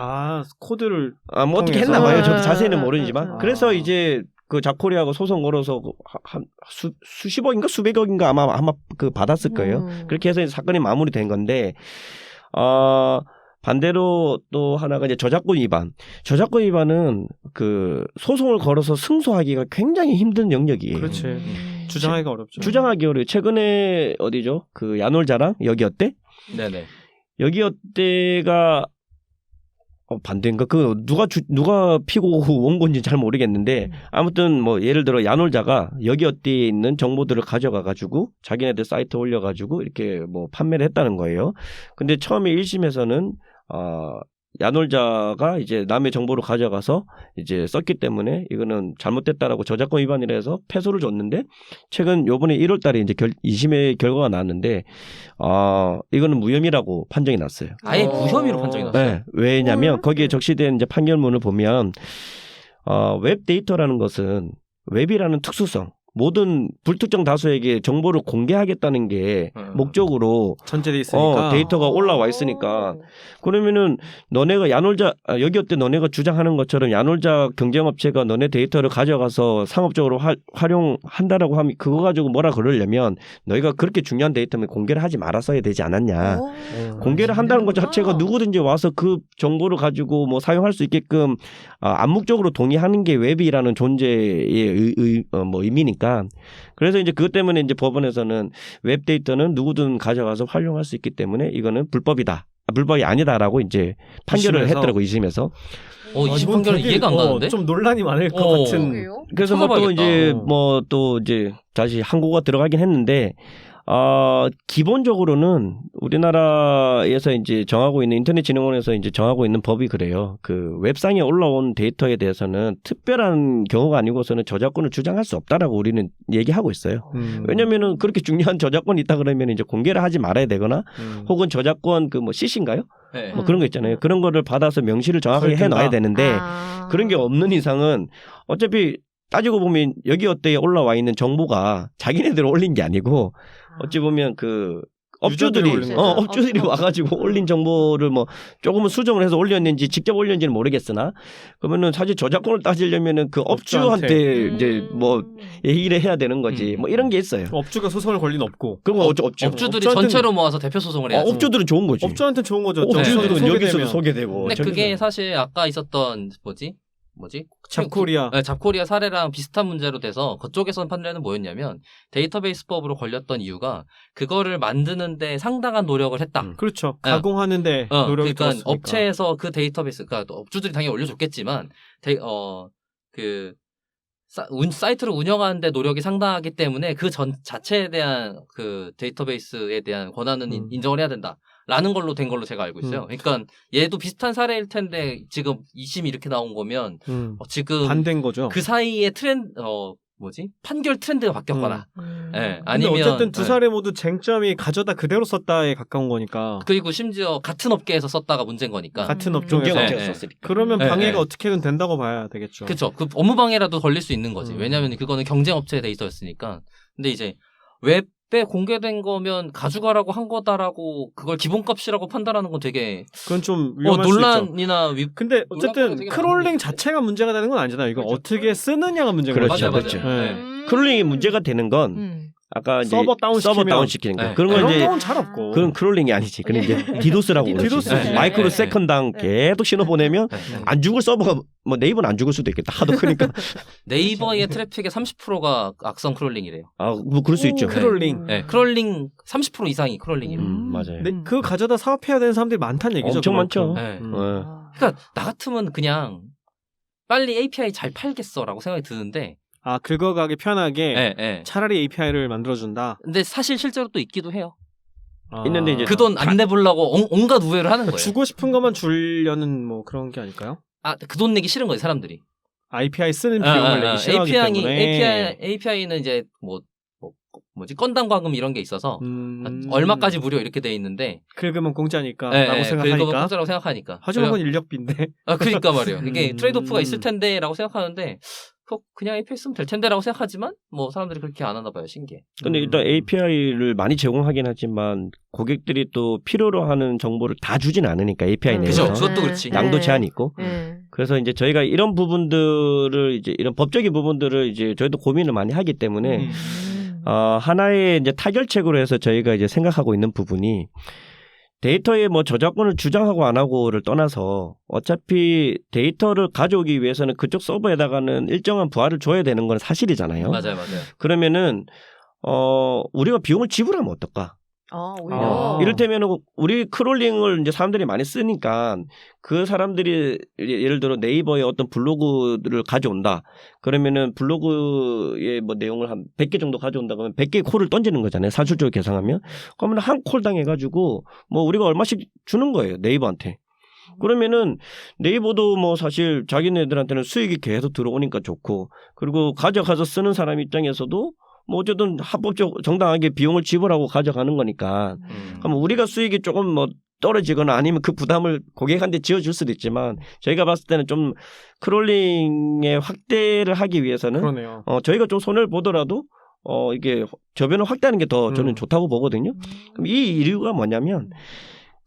코드를 뭐 어떻게 통해서. 했나 봐요. 저도 아, 자세히는 아, 모르지만. 아, 아. 그래서 이제 그 잡코리아가 소송 걸어서 한 수십억인가 수백억인가 아마 그 받았을 거예요. 그렇게 해서 사건이 마무리된 건데 반대로 또 하나가 이제 저작권 위반. 저작권 위반은 그 소송을 걸어서 승소하기가 굉장히 힘든 영역이에요. 그렇지. 주장하기가 어렵죠. 주장하기 어려워요. 최근에 어디죠? 그 야놀자랑 여기 어때? 네네. 여기 어때가 반대인가? 그 누가 피고 온 건지 잘 모르겠는데 아무튼 뭐 예를 들어 야놀자가 여기 어디에 있는 정보들을 가져가 가지고 자기네들 사이트에 올려 가지고 이렇게 뭐 판매를 했다는 거예요. 근데 처음에 1심에서는 야놀자가 이제 남의 정보를 가져가서 이제 썼기 때문에 이거는 잘못됐다라고 저작권 위반이라 해서 패소를 줬는데 최근 요번에 1월 달에 이제 2심의 결과가 나왔는데 이거는 무혐의라고 판정이 났어요. 아예 무혐의로 판정이 났어요. 네. 왜냐면 거기에 적시된 이제 판결문을 보면 웹 데이터라는 것은 웹이라는 특수성 모든 불특정 다수에게 정보를 공개하겠다는 게 목적으로 전제돼 있으니까 데이터가 올라와 있으니까 그러면은 너네가 여기 어때 너네가 주장하는 것처럼 야놀자 경쟁업체가 너네 데이터를 가져가서 상업적으로 활용한다라고 하면 그거 가지고 뭐라 그러려면 너희가 그렇게 중요한 데이터면 공개를 하지 말았어야 되지 않았냐. 공개를 한다는 것 자체가 누구든지 와서 그 정보를 가지고 뭐 사용할 수 있게끔 암묵적으로 동의하는 게 웹이라는 존재의 의미니까. 그래서 이제 그것 때문에 이제 법원에서는 웹 데이터는 누구든 가져가서 활용할 수 있기 때문에 이거는 불법이 아니다라고 이제 판결을 2심에서? 했더라고 2심에서. 이 판결은 이해가 안 가는데? 좀 논란이 많을 것 같은. 그래서 뭐 또 찾아봐야겠다. 이제 뭐 또 이제 다시 항고가 들어가긴 했는데 기본적으로는 우리나라에서 이제 정하고 있는 인터넷진흥원에서 이제 정하고 있는 법이 그래요. 그 웹상에 올라온 데이터에 대해서는 특별한 경우가 아니고서는 저작권을 주장할 수 없다라고 우리는 얘기하고 있어요. 왜냐면은 그렇게 중요한 저작권이 있다 그러면 이제 공개를 하지 말아야 되거나 혹은 저작권 그 뭐 CC인가요? 네. 뭐 그런 거 있잖아요. 그런 거를 받아서 명시를 정확하게 설득다. 해놔야 되는데 그런 게 없는 이상은 어차피 따지고 보면 여기 어때에 올라와 있는 정보가 자기네들 올린 게 아니고 어찌 보면 그 업주들이 유저들이 올린 업주들이 와가지고 올린 정보를 뭐 조금은 수정을 해서 올렸는지 직접 올렸는지는 모르겠으나 그러면은 사실 저작권을 따지려면은 그 업주한테 이제 뭐 얘기를 해야 되는 거지 뭐 이런 게 있어요. 업주가 소송을 걸 리는 없고. 그건 업주 업주들이 업주한테는- 전체로 모아서 대표 소송을 해야죠. 업주들은 좋은 거지. 업주한테 좋은 거죠. 업주들은 소개되면. 여기서도 소개되고. 근데 그게 사실 아까 있었던 뭐지? 잡코리아. 잡코리아 사례랑 비슷한 문제로 돼서 그쪽에서는 판례는 뭐였냐면 데이터베이스법으로 걸렸던 이유가 그거를 만드는데 상당한 노력을 했다. 그렇죠. 가공하는데 노력이 그러니까 들었으니까. 업체에서 그 데이터베이스, 그러니까 업주들이 당연히 올려줬겠지만 그 사이트를 운영하는데 노력이 상당하기 때문에 그 자체에 대한 그 데이터베이스에 대한 권한은 인정을 해야 된다. 라는 걸로 된 걸로 제가 알고 있어요. 그러니까 얘도 비슷한 사례일 텐데 지금 2심이 이렇게 나온 거면 지금 반대인 거죠. 그 사이에 판결 트렌드가 바뀌었거나 근데 아니면 어쨌든 두 사례 모두 쟁점이 가져다 그대로 썼다에 가까운 거니까. 그리고 심지어 같은 업계에서 썼다가 문제인 거니까. 같은 업종에서. 경쟁업체가 네. 썼으니까. 그러면 네, 방해가 네. 어떻게든 된다고 봐야 되겠죠. 그렇죠. 그 업무 방해라도 걸릴 수 있는 거지. 왜냐하면 그거는 경쟁업체에 데이터였으니까. 근데 이제 웹에 공개된 거면 가져가라고 한 거다라고 그걸 기본값이라고 판단하는 건 되게 그건 좀 위험할 수 있죠. 논란이나 근데 논란거리가 어쨌든 되게 크롤링 많은데. 자체가 문제가 되는 건 아니잖아요. 이거 그렇죠. 어떻게 쓰느냐가 문제인 그렇죠, 거죠. 맞아요. 그렇죠. 네. 크롤링이 문제가 되는 건 아까 이제 서버 다운 시키는 거. 네. 그런 건 그런 이제 건 잘 없고. 그건 크롤링이 아니지. 그건 이제 디도스라고 그러지. 디도스지. 마이크로 네. 세컨당 계속 신호 보내면 네. 안 죽을 서버가 뭐 네이버는 안 죽을 수도 있겠다. 하도 크니까. 네이버의 트래픽의 30%가 악성 크롤링이래요. 아, 뭐 그럴 수 있죠. 크롤링. 네, 크롤링 30% 이상이 크롤링이래요. 맞아요. 근데 그거 가져다 사업해야 되는 사람들이 많다는 얘기죠. 엄청 그만큼. 많죠. 네. 어. 그러니까 나 같으면 그냥 빨리 API 잘 팔겠어라고 생각이 드는데, 아 긁어가기 편하게 예, 예. 차라리 API를 만들어준다. 근데 사실 실제로 또 있기도 해요. 아. 있는데 이제 그 돈 안 내보려고 온갖 우회를 하는 그러니까 거예요. 주고 싶은 것만 주려는 뭐 그런 게 아닐까요? 아, 그 돈 내기 싫은 거예요, 사람들이. API 쓰는 비용을 내기 싫어하기 때문에. API는 이제 뭐지 건당 과금 이런 게 있어서 얼마까지 무료 이렇게 돼 있는데, 긁으면 공짜니까 예, 라고 예, 생각하니까. 긁어도 공짜라고 생각하니까. 하지만 그건 인력비인데. 아, 그러니까 말이에요. 이게 음. 트레이드오프가 있을 텐데라고 생각하는데, 그냥 API 쓰면 될 텐데라고 생각하지만 뭐 사람들이 그렇게 안 하나 봐요. 신기해. 근데 일단 API를 많이 제공하긴 하지만 고객들이 또 필요로 하는 정보를 다 주진 않으니까 API 그죠? 내에서 그것도 그렇지. 양도 제한이 있고. 네. 그래서 이제 저희가 이런 부분들을 이제 이런 법적인 부분들을 이제 저희도 고민을 많이 하기 때문에 하나의 이제 타결책으로 해서 저희가 이제 생각하고 있는 부분이 데이터의 뭐 저작권을 주장하고 안 하고를 떠나서 어차피 데이터를 가져오기 위해서는 그쪽 서버에다가는 일정한 부하를 줘야 되는 건 사실이잖아요. 맞아요. 그러면은 우리가 비용을 지불하면 어떨까? 오히려. 이를테면 우리 크롤링을 이제 사람들이 많이 쓰니까 그 사람들이 예를 들어 네이버의 어떤 블로그를 가져온다. 그러면은 블로그의 뭐 내용을 한 100개 정도 가져온다 그러면 100개의 콜을 던지는 거잖아요. 산술적으로 계산하면. 그러면 한 콜당 해가지고 뭐 우리가 얼마씩 주는 거예요. 네이버한테. 그러면은 네이버도 뭐 사실 자기네들한테는 수익이 계속 들어오니까 좋고, 그리고 가져가서 쓰는 사람 입장에서도 뭐 어쨌든 합법적 정당하게 비용을 지불하고 가져가는 거니까. 그럼 우리가 수익이 조금 뭐 떨어지거나 아니면 그 부담을 고객한테 지어줄 수도 있지만, 저희가 봤을 때는 좀 크롤링의 확대를 하기 위해서는 그러네요. 저희가 좀 손해를 보더라도 이게 저변을 확대하는 게 더 저는 좋다고 보거든요. 그럼 이 이유가 뭐냐면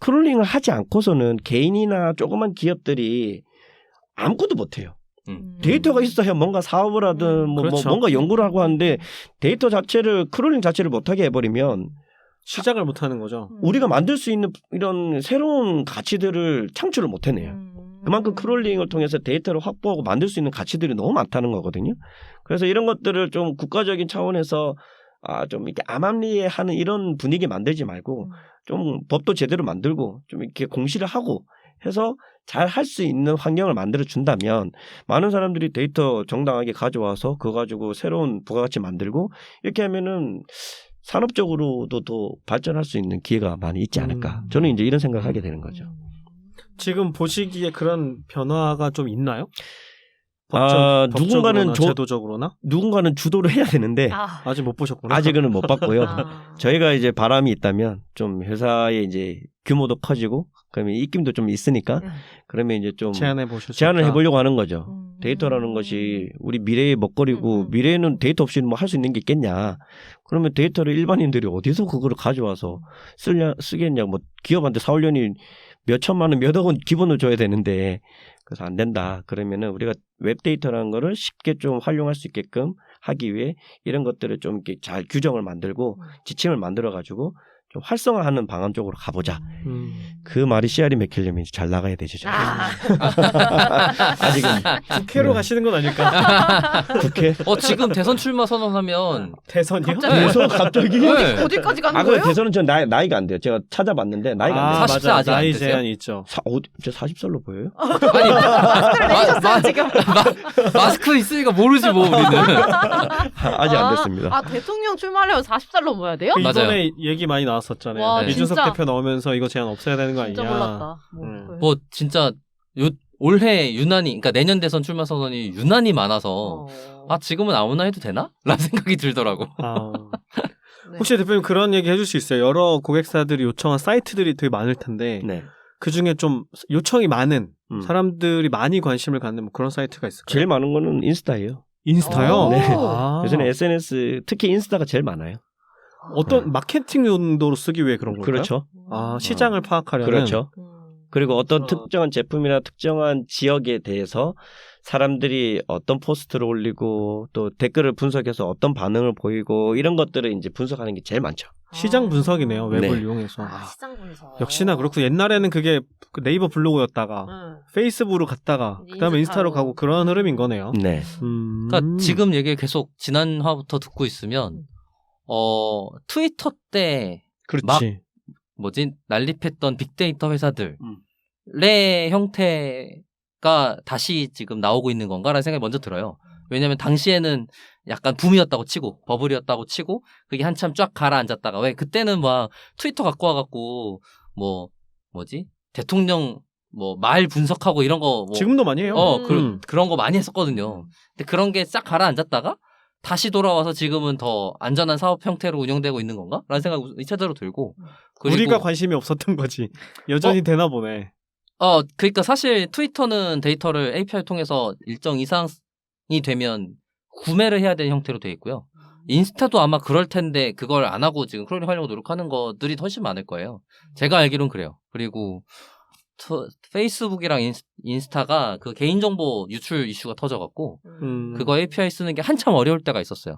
크롤링을 하지 않고서는 개인이나 조그만 기업들이 아무것도 못해요. 데이터가 있어야 뭔가 사업을 하든 뭐 그렇죠. 뭔가 연구를 하고 하는데 데이터 자체를 크롤링 자체를 못하게 해버리면 시작을 못하는 거죠. 우리가 만들 수 있는 이런 새로운 가치들을 창출을 못해내요. 그만큼 크롤링을 통해서 데이터를 확보하고 만들 수 있는 가치들이 너무 많다는 거거든요. 그래서 이런 것들을 좀 국가적인 차원에서 좀 이렇게 암암리하는 이런 분위기 만들지 말고 좀 법도 제대로 만들고 좀 이렇게 공시를 하고 해서 잘 할 수 있는 환경을 만들어 준다면 많은 사람들이 데이터 정당하게 가져와서 그거 가지고 새로운 부가가치 만들고 이렇게 하면은 산업적으로도 더 발전할 수 있는 기회가 많이 있지 않을까. 저는 이제 이런 생각을 하게 되는 거죠. 지금 보시기에 그런 변화가 좀 있나요? 누군가는 제도적으로나 누군가는 주도를 해야 되는데 아직 못 보셨구나. 아직은 못 봤고요. 저희가 이제 바람이 있다면 좀 회사의 이제 규모도 커지고 그러면 입김도 좀 있으니까 그러면 이제 좀 제안을 해보려고 하는 거죠. 데이터라는 것이 우리 미래의 먹거리고 미래에는 데이터 없이 뭐 할 수 있는 게 있겠냐. 그러면 데이터를 일반인들이 어디서 그거를 가져와서 쓰겠냐. 뭐 기업한테 사오려니 몇 천만 원, 몇 억 원 기본을 줘야 되는데 그래서 안 된다. 그러면은 우리가 웹데이터라는 거를 쉽게 좀 활용할 수 있게끔 하기 위해 이런 것들을 좀 이렇게 잘 규정을 만들고 지침을 만들어가지고 좀 활성화하는 방안 쪽으로 가보자. 그 말이 씨알이 맥히려면 잘 나가야 되죠. 아직은 국회로 가시는 건 아닐까? 국회? 지금 대선 출마 선언하면 대선이요? 대선 갑자기? 네. 어디까지 가는 그래 거예요? 대선은 전 나이가 안 돼요. 제가 찾아봤는데 나이가 안 돼요. 40살 맞아. 아직 안 나이 됐어요? 제한이 있죠. 저 40살로 보여요? 내셨어요 지금. 마스크 있으니까 모르지 뭐 우리는. 아직 안 됐습니다. 대통령 출마하려면 40살로 모여야 돼요? 그 맞아요. 이번에 얘기 많이 나왔었잖아요. 와, 이준석 진짜. 대표 나오면서 이거 제한 없애야 되는 거 아니냐. 진짜 몰랐다. 뭐 진짜 올해 유난히, 그러니까 내년 대선 출마 선언이 유난히 많아서 지금은 아무나 해도 되나? 라는 생각이 들더라고. 네. 혹시 대표님 그런 얘기 해줄 수 있어요? 여러 고객사들이 요청한 사이트들이 되게 많을 텐데 네. 그 중에 좀 요청이 많은 사람들이 많이 관심을 갖는 뭐 그런 사이트가 있을까요? 제일 많은 거는 인스타예요. 인스타요? 네. 아. 요새는 SNS 특히 인스타가 제일 많아요. 어떤 마케팅 용도로 쓰기 위해 그런 걸까요? 그렇죠. 시장을 파악하려는. 그렇죠. 그리고 어떤 그렇죠. 특정한 제품이나 특정한 지역에 대해서 사람들이 어떤 포스트를 올리고 또 댓글을 분석해서 어떤 반응을 보이고 이런 것들을 이제 분석하는 게 제일 많죠. 시장 분석이네요. 웹을 네. 이용해서. 시장 분석. 역시나 그렇고 옛날에는 그게 그 네이버 블로그였다가 응. 페이스북으로 갔다가 이제 그다음에 인스타로 인스타로. 가고 그런 흐름인 거네요. 네. 그러니까 지금 얘기 계속 지난 화부터 듣고 있으면 트위터 때 그렇지. 난립했던 빅데이터 회사들의 음. 형태가 다시 지금 나오고 있는 건가라는 생각이 먼저 들어요. 왜냐하면 당시에는 약간 붐이었다고 치고 버블이었다고 치고 그게 한참 쫙 가라앉았다가 왜 그때는 막 트위터 갖고 와갖고 대통령 말 분석하고 이런 거 지금도 많이 해요. 그런 거 많이 했었거든요. 근데 그런 게 싹 가라앉았다가 다시 돌아와서 지금은 더 안전한 사업 형태로 운영되고 있는 건가? 라는 생각이 이차적으로 들고 그리고 우리가 관심이 없었던 거지. 여전히 되나 보네. 그러니까 사실 트위터는 데이터를 API 통해서 일정 이상이 되면 구매를 해야 되는 형태로 돼 있고요. 인스타도 아마 그럴 텐데 그걸 안 하고 지금 크롤링 하려고 노력하는 것들이 훨씬 많을 거예요. 제가 알기로는 그래요. 그리고 페이스북이랑 인스타가 그 개인정보 유출 이슈가 터져갖고 그거 API 쓰는 게 한참 어려울 때가 있었어요.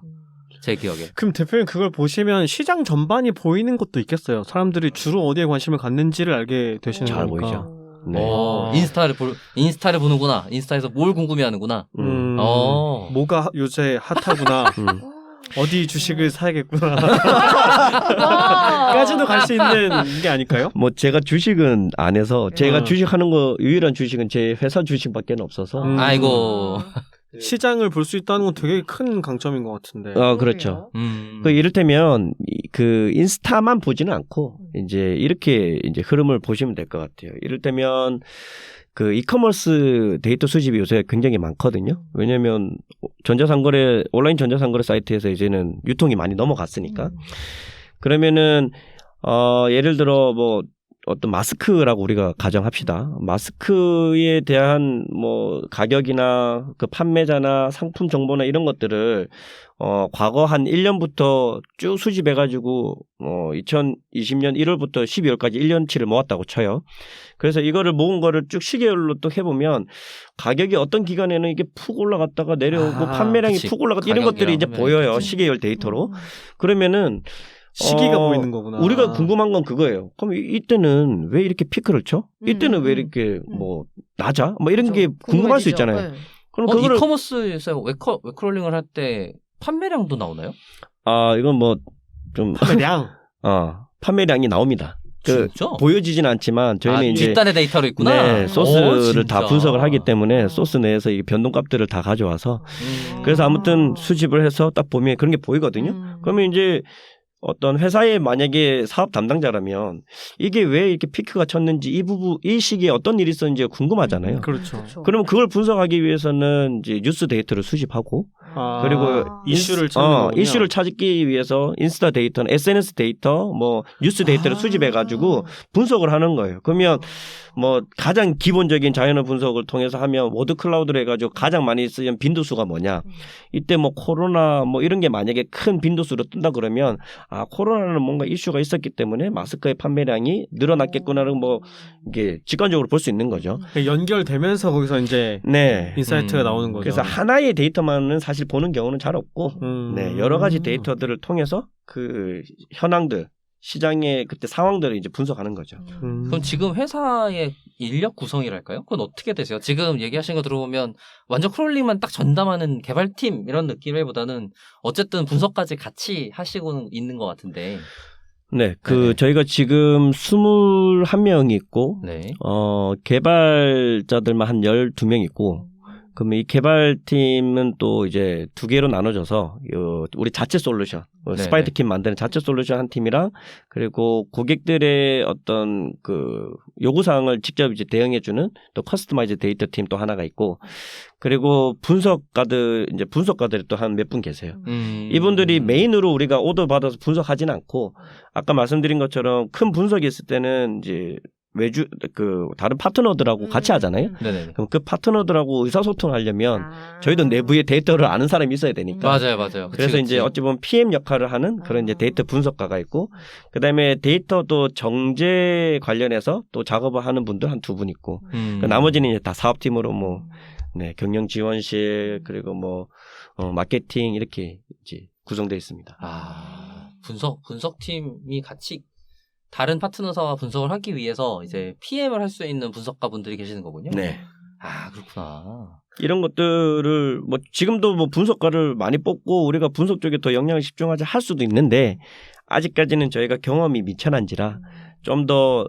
제 기억에. 그럼 대표님 그걸 보시면 시장 전반이 보이는 것도 있겠어요. 사람들이 주로 어디에 관심을 갖는지를 알게 되시는 잘 거니까. 보이죠. 네. 인스타를 보는구나. 인스타에서 뭘 궁금해하는구나. 뭐가 요새 핫하구나. 어디 주식을 사야겠구나. 까지도 갈 수 있는 게 아닐까요? 뭐 제가 주식은 안 해서 제가 주식하는 거 유일한 주식은 제 회사 주식밖에 없어서. 아이고. 시장을 볼 수 있다는 건 되게 큰 강점인 것 같은데. 그렇죠. 그 이를테면 그 인스타만 보지는 않고 이제 이렇게 이제 흐름을 보시면 될 것 같아요. 이를테면 그 이커머스 데이터 수집이 요새 굉장히 많거든요. 왜냐하면 온라인 전자상거래 사이트에서 이제는 유통이 많이 넘어갔으니까. 그러면은 예를 들어 뭐 어떤 마스크라고 우리가 가정합시다. 마스크에 대한 뭐 가격이나 그 판매자나 상품 정보나 이런 것들을 과거 한 1년부터 쭉 수집해가지고 2020년 1월부터 12월까지 1년치를 모았다고 쳐요. 그래서 이거를 모은 거를 쭉 시계열로 또 해보면 가격이 어떤 기간에는 이게 푹 올라갔다가 내려오고 판매량이 그치. 푹 올라갔다 이런 것들이 이제 보여요. 시계열 데이터로. 그러면은 시기가 보이는 거구나. 우리가 궁금한 건 그거예요. 그럼 이때는 왜 이렇게 피크를 쳐? 이때는 왜 이렇게 뭐 낮아? 뭐 이런 게 궁금할 수 있잖아요. 네. 그럼 그거를 이커머스에서 웹크롤링을 할 때 판매량도 나오나요? 이건 뭐 좀 판매량. 판매량이 나옵니다. 진짜? 보여지진 않지만 저희는 이제 뒷단의 데이터로 있구나. 네, 소스를 다 진짜. 분석을 하기 때문에 소스 내에서 이 변동값들을 다 가져와서 그래서 아무튼 수집을 해서 딱 보면 그런 게 보이거든요. 그러면 이제 어떤 회사에 만약에 사업 담당자라면 이게 왜 이렇게 피크가 쳤는지 이 시기에 어떤 일이 있었는지가 궁금하잖아요. 그렇죠. 그러면 그걸 분석하기 위해서는 이제 뉴스 데이터를 수집하고 그리고 이슈를 찾는 거군요. 이슈를 찾기 위해서 인스타 데이터나 SNS 데이터, 뭐 뉴스 데이터를 수집해가지고 분석을 하는 거예요. 그러면 뭐 가장 기본적인 자연어 분석을 통해서 하면 워드 클라우드를 해가지고 가장 많이 쓰는 빈도수가 뭐냐. 이때 뭐 코로나 뭐 이런 게 만약에 큰 빈도수로 뜬다 그러면 코로나는 뭔가 이슈가 있었기 때문에 마스크의 판매량이 늘어났겠구나를 뭐 이게 직관적으로 볼 수 있는 거죠. 연결되면서 거기서 이제 인사이트가 나오는 거죠. 그래서 하나의 데이터만은 사실 보는 경우는 잘 없고 여러 가지 데이터들을 통해서 그 현황들 시장의 그때 상황들을 이제 분석하는 거죠. 그럼 지금 회사의 인력 구성이랄까요? 그건 어떻게 되세요? 지금 얘기하신 거 들어보면 완전 크롤링만 딱 전담하는 개발팀 이런 느낌보다는 어쨌든 분석까지 같이 하시고 있는 것 같은데. 네, 저희가 지금 21명이 있고, 개발자들만 한 12명 있고, 그러면 이 개발팀은 또 이제 두 개로 나눠져서 우리 자체 솔루션, 스파이트킴 만드는 자체 솔루션 한 팀이랑 그리고 고객들의 어떤 그 요구사항을 직접 이제 대응해주는 또 커스터마이즈 데이터 팀 또 하나가 있고 그리고 분석가들이 또 한 몇 분 계세요. 이분들이 메인으로 우리가 오더 받아서 분석하지는 않고 아까 말씀드린 것처럼 큰 분석이 있을 때는 이제 외주 다른 파트너들하고 같이 하잖아요. 네네. 그럼 그 파트너들하고 의사소통하려면 저희도 내부의 데이터를 아는 사람이 있어야 되니까. 맞아요. 그래서 이제 어찌 보면 PM 역할을 하는 그런 이제 데이터 분석가가 있고, 그다음에 데이터도 정제 관련해서 또 작업을 하는 분들 한 2분 있고, 그 나머지는 이제 다 사업팀으로 뭐 경영 지원실 그리고 뭐 마케팅 이렇게 이제 구성되어 있습니다. 분석팀이 같이 다른 파트너사와 분석을 하기 위해서 이제 PM을 할 수 있는 분석가 분들이 계시는 거군요. 네. 그렇구나. 이런 것들을 뭐 지금도 뭐 분석가를 많이 뽑고 우리가 분석 쪽에 더 영향을 집중하자 할 수도 있는데, 아직까지는 저희가 경험이 미천한지라 좀 더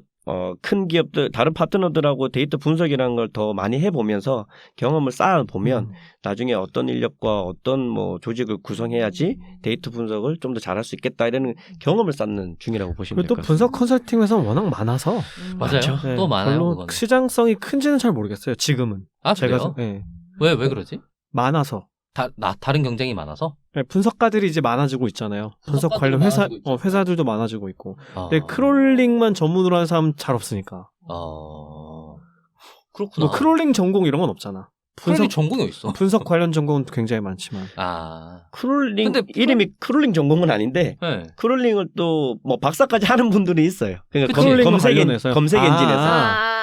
큰 기업들, 다른 파트너들하고 데이터 분석이라는 걸 더 많이 해보면서 경험을 쌓아보면 나중에 어떤 인력과 어떤 뭐 조직을 구성해야지 데이터 분석을 좀 더 잘할 수 있겠다, 이런 경험을 쌓는 중이라고 보시면 될 또 것 같습니다. 분석 컨설팅 회사는 워낙 많아서 맞아요. 네, 또 많아요. 별로 그거는. 시장성이 큰지는 잘 모르겠어요. 지금은. 그래요? 네. 왜 그러지? 많아서. 다른 경쟁이 많아서? 네, 분석가들이 이제 많아지고 있잖아요. 분석 관련 회사들도 많아지고 있고. 근데 크롤링만 전문으로 하는 사람 잘 없으니까. 그렇구나. 뭐 크롤링 전공 이런 건 없잖아. 크롤링 전공이 어딨어? 분석 관련 전공은 굉장히 많지만. 크롤링, 근데 이름이 크롤링 전공은 아닌데, 네. 크롤링을 또 뭐 박사까지 하는 분들이 있어요. 그러니까 크롤링과 검색 관련해서요? 엔진에서.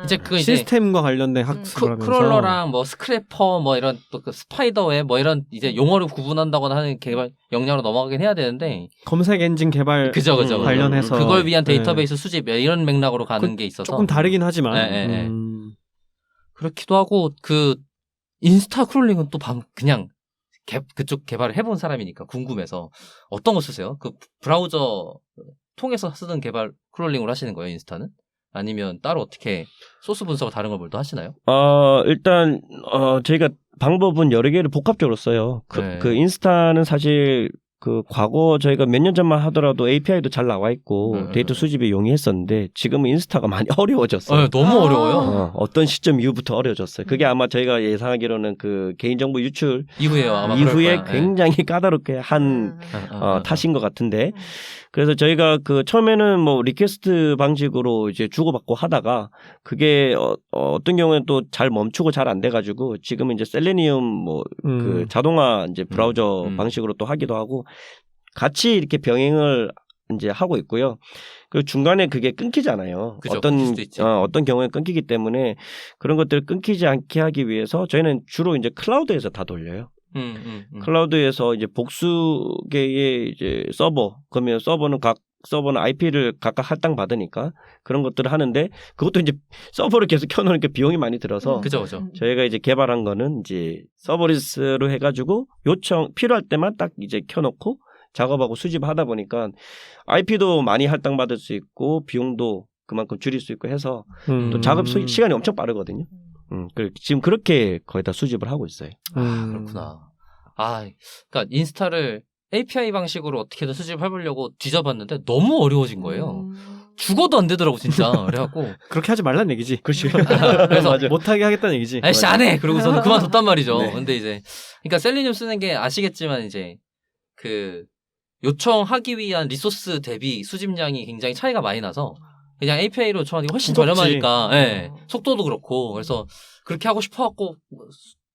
이제 그 시스템과 관련된 학습을 하면서. 크롤러랑 뭐 스크래퍼 뭐 이런 또 그 스파이더웹 뭐 이런 이제 용어를 구분한다거나 하는 개발 역량으로 넘어가긴 해야 되는데, 검색 엔진 개발 그죠. 관련해서 그걸 위한 데이터베이스 수집 이런 맥락으로 가는 게 있어서 조금 다르긴 하지만. 네. 그렇기도 하고, 그 인스타 크롤링은 또 그냥 그쪽 개발을 해본 사람이니까 궁금해서 어떤 거 쓰세요? 그 브라우저 통해서 쓰는 개발 크롤링을 하시는 거예요, 인스타는? 아니면 따로 어떻게 소스 분석을 다른 걸 뭘 더 하시나요? 일단 저희가 방법은 여러 개를 복합적으로 써요. 그 인스타는 사실 그 과거 저희가 몇 년 전만 하더라도 API도 잘 나와 있고 데이터 수집에 용이했었는데, 지금은 인스타가 많이 어려워졌어요. 너무 어려워요. 어떤 시점 이후부터 어려워졌어요. 그게 아마 저희가 예상하기로는 그 개인정보 유출 이후에요. 아마 이후에 굉장히 까다롭게 한 탓인 것 같은데, 그래서 저희가 그 처음에는 뭐 리퀘스트 방식으로 이제 주고받고 하다가 그게 어떤 경우에는 또 잘 멈추고 잘 안 돼가지고 지금은 이제 셀레니움 뭐 그 자동화 이제 브라우저 방식으로 또 하기도 하고 같이 이렇게 병행을 이제 하고 있고요. 그 중간에 그게 끊기잖아요. 그죠, 어떤 경우에 끊기기 때문에 그런 것들을 끊기지 않게 하기 위해서 저희는 주로 이제 클라우드에서 다 돌려요. 클라우드에서 이제 복수 개의 이제 그러면 서버는 IP를 각각 할당 받으니까 그런 것들을 하는데, 그것도 이제 서버를 계속 켜놓으니까 비용이 많이 들어서 그죠. 저희가 이제 개발한 거는 이제 서버리스로 해가지고 필요할 때만 딱 이제 켜놓고 작업하고 수집하다 보니까 IP도 많이 할당 받을 수 있고 비용도 그만큼 줄일 수 있고 해서 또 작업 시간이 엄청 빠르거든요. 지금 그렇게 거의 다 수집을 하고 있어요. 그렇구나. 그러니까 인스타를 API 방식으로 어떻게든 수집해보려고 뒤져봤는데 너무 어려워진 거예요. 죽어도 안 되더라고 진짜. 그래갖고 그렇게 하지 말란 얘기지. 그렇지. 그래서 못하게 하겠다는 얘기지. 아이씨 안 해. 그러고서는 그만뒀단 말이죠. 네. 근데 이제 그러니까 셀리늄 쓰는 게 아시겠지만 이제 그 요청하기 위한 리소스 대비 수집량이 굉장히 차이가 많이 나서 그냥 API로 요청하는 게 훨씬 저렴하니까, 속도도 그렇고, 그래서 그렇게 하고 싶어갖고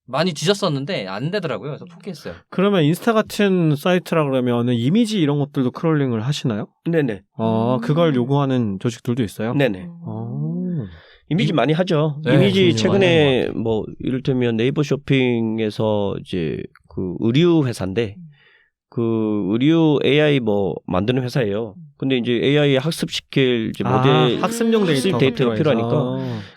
많이 뒤졌었는데 안 되더라고요. 그래서 포기했어요. 그러면 인스타 같은 사이트라 그러면 이미지 이런 것들도 크롤링을 하시나요? 네네. 그걸 요구하는 조직들도 있어요? 네네. 이미지 많이 하죠. 네, 이미지 최근에 뭐 이를테면 네이버 쇼핑에서 이제 그 의류 회사인데, 그 의류 AI 뭐 만드는 회사예요. 근데 이제 AI 학습시킬 이제 모델 학습용 데이터가 필요하니까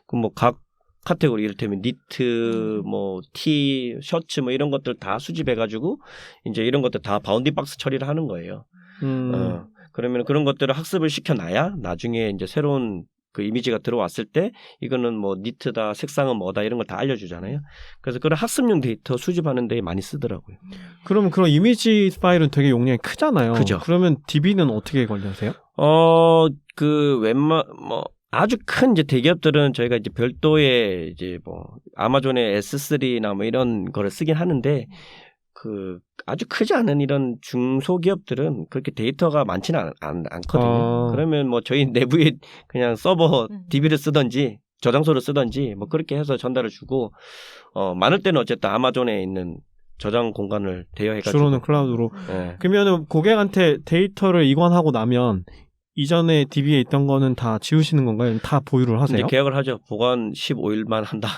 그 뭐 각 카테고리 이를테면 니트, 뭐 티, 셔츠 뭐 이런 것들 다 수집해가지고 이제 이런 것들 다 바운딩 박스 처리를 하는 거예요. 그러면 그런 것들을 학습을 시켜놔야 나중에 이제 새로운 그 이미지가 들어왔을 때 이거는 뭐 니트다, 색상은 뭐다 이런 걸 다 알려주잖아요. 그래서 그런 학습용 데이터 수집하는 데 많이 쓰더라고요. 그러면 그런 이미지 파일은 되게 용량이 크잖아요. 그죠. 그러면 DB는 어떻게 관리하세요? 아주 큰 이제 대기업들은 저희가 이제 별도의 이제 뭐 아마존의 S3나 뭐 이런 거를 쓰긴 하는데 아주 크지 않은 이런 중소기업들은 그렇게 데이터가 많지는 않거든요. 그러면 뭐 저희 내부에 그냥 서버 DB를 쓰든지 저장소를 쓰든지 뭐 그렇게 해서 전달을 주고 많을 때는 어쨌든 아마존에 있는 저장 공간을 대여해가지고 주로는 클라우드로. 네. 그러면은 고객한테 데이터를 이관하고 나면 이전에 DB에 있던 거는 다 지우시는 건가요? 다 보유를 하세요? 이제 계약을 하죠. 보관 15일만 한다.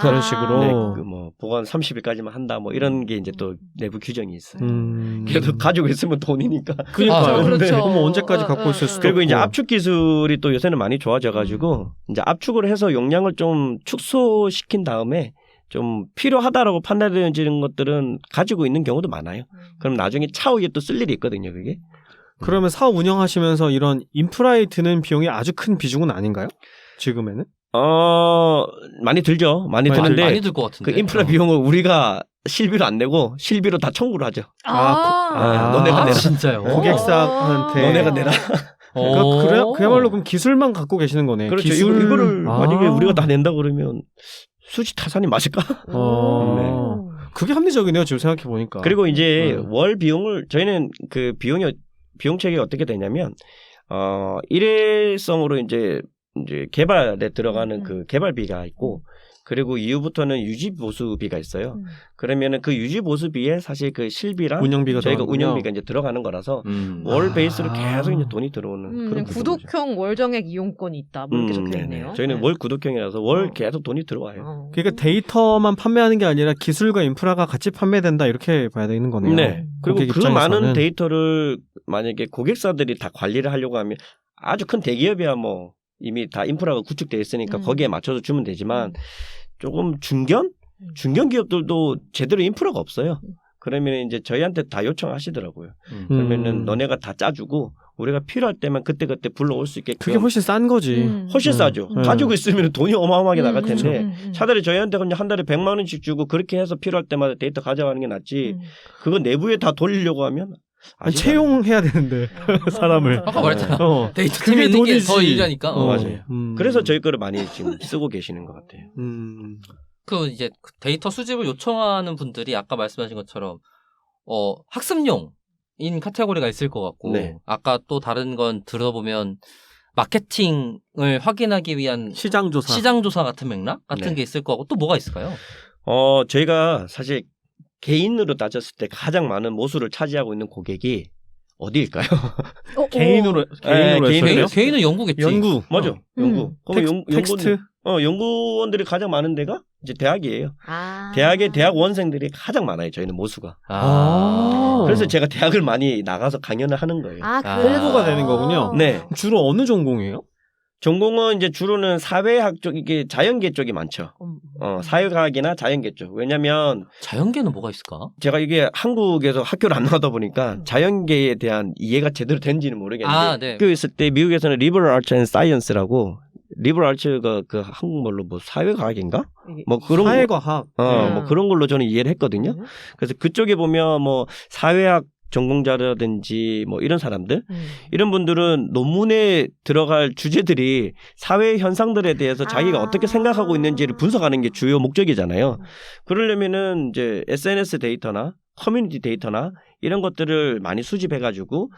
그런 식으로. 네, 뭐 보관 30일까지만 한다. 뭐 이런 게 이제 또 내부 규정이 있어요. 음. 그래도 가지고 있으면 돈이니까. 그러니까요. 그렇죠. 네. 그렇죠. 그럼 언제까지 갖고 있을 수도 그리고 이제 없고. 압축 기술이 또 요새는 많이 좋아져가지고 이제 압축을 해서 용량을 좀 축소시킨 다음에 좀 필요하다라고 판단되어지는 것들은 가지고 있는 경우도 많아요. 그럼 나중에 차후에 또 쓸 일이 있거든요, 그게. 그러면 사업 운영하시면서 이런 인프라에 드는 비용이 아주 큰 비중은 아닌가요? 지금에는? 많이 들죠. 많이 드는데 많이 들 것 같은데. 그 인프라 비용을 우리가 실비로 안 내고 실비로 다 청구를 하죠. 너네가 내라. 진짜요? 고객사한테. 너네가 내라. 그야말로 그럼 기술만 갖고 계시는 거네. 그렇죠. 기술... 이거를 만약에 우리가 다 낸다 그러면 수지타산이 맞을까? 그게 합리적이네요. 지금 생각해 보니까. 그리고 이제 월 비용을 저희는 그 비용 체계가 어떻게 되냐면 일회성으로 이제 개발에 들어가는 그 개발비가 있고 그리고 이후부터는 유지 보수비가 있어요. 그러면은 그 유지 보수비에 사실 그 실비랑 운영비가 저희가 들어가는군요. 운영비가 이제 들어가는 거라서 월 베이스로 계속 이제 돈이 들어오는 그런 구독형 월정액 이용권이 있다. 뭐 이렇게 적혀 있네요. 저희는 월 구독형이라서 월 계속 돈이 들어와요. 그러니까 데이터만 판매하는 게 아니라 기술과 인프라가 같이 판매된다 이렇게 봐야 되는 거네요. 네. 그리고 그 입장에서는. 많은 데이터를 만약에 고객사들이 다 관리를 하려고 하면 아주 큰 대기업이야 뭐 이미 다 인프라가 구축되어 있으니까 거기에 맞춰서 주면 되지만 조금 중견 기업들도 제대로 인프라가 없어요. 그러면 이제 저희한테 다 요청하시더라고요. 그러면은 너네가 다 짜주고 우리가 필요할 때만 그때그때 불러올 수 있게끔. 그게 훨씬 싼 거지. 훨씬 싸죠. 가지고 있으면 돈이 어마어마하게 나갈 텐데 그렇죠. 차라리 저희한테 그냥 한 달에 100만 원씩 주고 그렇게 해서 필요할 때마다 데이터 가져가는 게 낫지. 그거 내부에 다 돌리려고 하면 아니, 채용해야 되는데 사람을. 아까 말했잖아. 데이터 팀이 있는 게 더 일자니까. 맞아요. 그래서 저희 거를 많이 지금 쓰고 계시는 것 같아요. 그 이제 데이터 수집을 요청하는 분들이 아까 말씀하신 것처럼 학습용인 카테고리가 있을 것 같고 네. 아까 또 다른 건 들어보면 마케팅을 확인하기 위한 시장조사 같은 맥락 같은 네. 게 있을 거고 또 뭐가 있을까요? 저희가 사실 개인으로 따졌을 때 가장 많은 모수를 차지하고 있는 고객이 어디일까요? 개인으로 개인으로요? 개인은 연구겠지. 연구. 맞아. 연구. 텍스트. 연구원들이 가장 많은 데가 이제 대학이에요. 대학의 대학 원생들이 가장 많아요. 저희는 모수가. 그래서 제가 대학을 많이 나가서 강연을 하는 거예요. 홍보가 되는 거군요. 네. 주로 어느 전공이에요? 전공은 이제 주로는 사회학 쪽, 이게 자연계 쪽이 많죠. 사회과학이나 자연계 쪽. 왜냐면 자연계는 뭐가 있을까? 제가 이게 한국에서 학교를 안 나오다 보니까 자연계에 대한 이해가 제대로 된지는 모르겠는데 네. 학교 있을 때 미국에서는 Liberal Arts and Science라고 Liberal Arts가 그 한국말로 뭐 사회과학인가? 뭐 그런 사회과학. 뭐 그런 걸로 저는 이해를 했거든요. 그래서 그쪽에 보면 뭐 사회학 전공자라든지 뭐 이런 사람들 이런 분들은 논문에 들어갈 주제들이 사회 현상들에 대해서 자기가 어떻게 생각하고 있는지를 분석하는 게 주요 목적이잖아요. 그러려면은 이제 SNS 데이터나 커뮤니티 데이터나 이런 것들을 많이 수집해가지고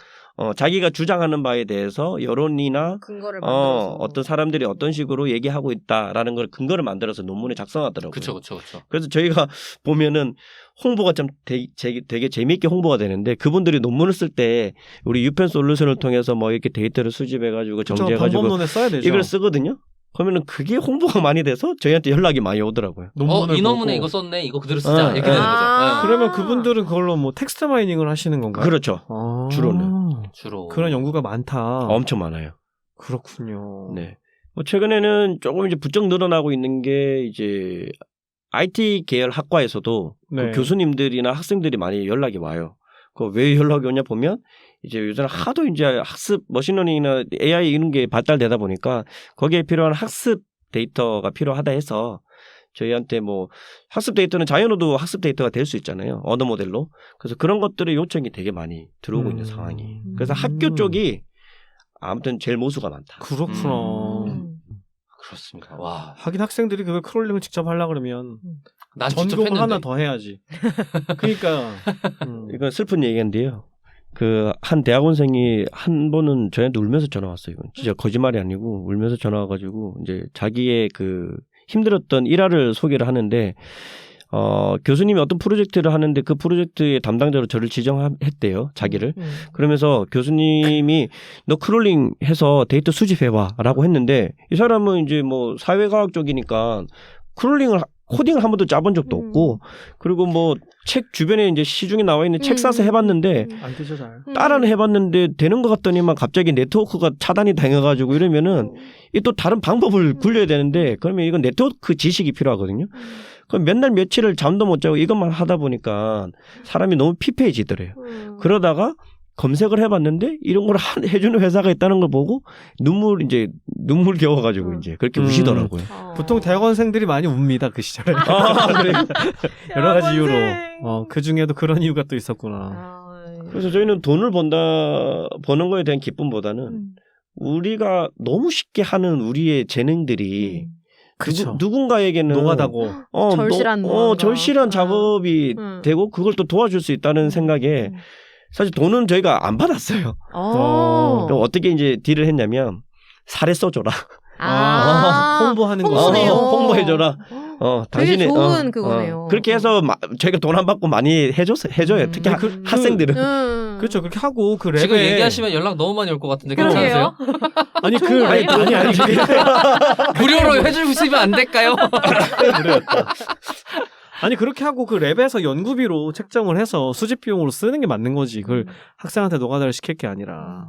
자기가 주장하는 바에 대해서 여론이나 근거를 만들어서 어떤 사람들이 어떤 식으로 얘기하고 있다라는 걸 근거를 만들어서 논문에 작성하더라고요. 그렇죠. 그래서 저희가 보면은 홍보가 좀 되게 재미있게 홍보가 되는데 그분들이 논문을 쓸 때 우리 유펜 솔루션을 통해서 뭐 이렇게 데이터를 수집해가지고 정제해가지고 방법론에 써야 되죠. 이걸 쓰거든요. 그러면은 그게 홍보가 많이 돼서 저희한테 연락이 많이 오더라고요. 이 논문에 이거 썼네. 이거 그대로 쓰자. 이렇게 되는 거죠. 그러면 그분들은 그걸로 뭐 텍스트 마이닝을 하시는 건가요? 그렇죠. 주로 그런 연구가 많다. 엄청 많아요. 그렇군요. 네. 뭐 최근에는 조금 이제 부쩍 늘어나고 있는 게 이제 IT 계열 학과에서도 그 교수님들이나 학생들이 많이 연락이 와요. 그 왜 연락이 오냐 보면 이제 요새는 하도 이제 학습 머신러닝이나 AI 이런 게 발달되다 보니까 거기에 필요한 학습 데이터가 필요하다 해서 저희한테 뭐 학습 데이터는 자연어도 학습 데이터가 될 수 있잖아요. 언어 모델로. 그래서 그런 것들의 요청이 되게 많이 들어오고 있는 상황이. 그래서 학교 쪽이 아무튼 제일 모수가 많다. 그렇구나. 그렇습니다. 와. 하긴 학생들이 그걸 크롤링을 직접 하려고 그러면 난 직접 전공 했는데. 하나 더 해야지. 그러니까 이건 슬픈 얘기인데요. 그 한 대학원생이 한 번은 저희한테 울면서 전화 왔어요. 이건 진짜 거짓말이 아니고 울면서 전화 와가지고 이제 자기의 그 힘들었던 일화를 소개를 하는데 교수님이 어떤 프로젝트를 하는데 그 프로젝트의 담당자로 저를 지정했대요. 자기를. 그러면서 교수님이 너 크롤링 해서 데이터 수집해와라고 했는데 이 사람은 이제 뭐 사회과학 쪽이니까 코딩을 한 번도 짜본 적도 없고 그리고 뭐 책 주변에 이제 시중에 나와 있는 책 사서 해봤는데 안 되죠 잘. 따라는 해봤는데 되는 것 같더니만 갑자기 네트워크가 차단이 당해가지고 이러면은 이 또 다른 방법을 굴려야 되는데 그러면 이건 네트워크 지식이 필요하거든요. 그럼 몇 날 며칠을 잠도 못 자고 이것만 하다 보니까 사람이 너무 피폐해지더래요. 그러다가 검색을 해봤는데 이런 걸 해주는 회사가 있다는 걸 보고 눈물 겨워가지고 이제 그렇게 우시더라고요. 보통 대학원생들이 많이 웁니다 그 시절에. 그래. 여러 가지 이유로. 그 중에도 그런 이유가 또 있었구나. 그래서 저희는 돈을 버는 거에 대한 기쁨보다는 우리가 너무 쉽게 하는 우리의 재능들이 그쵸. 누군가에게는 노하다고. 절실한 작업이 되고 그걸 또 도와줄 수 있다는 생각에 사실 돈은 저희가 안 받았어요. 그럼 어떻게 이제 딜을 했냐면 사례 써줘라. 홍보하는 거. 홍보네요. 홍보해줘라. 되게 당신이 좋은 그거네요. 그렇게 해서 저희가 돈 안 받고 많이 해줘요. 특히 학생들은. 그렇죠. 그렇게 하고 그 랩에 지금 얘기하시면 연락 너무 많이 올 것 같은데 괜찮으세요? 아니 그 랩 아니 무료로 해주시면 안 될까요? 아니 그렇게 하고 그 랩에서 연구비로 책정을 해서 수집 비용으로 쓰는 게 맞는 거지. 그걸 학생한테 노가다를 시킬 게 아니라.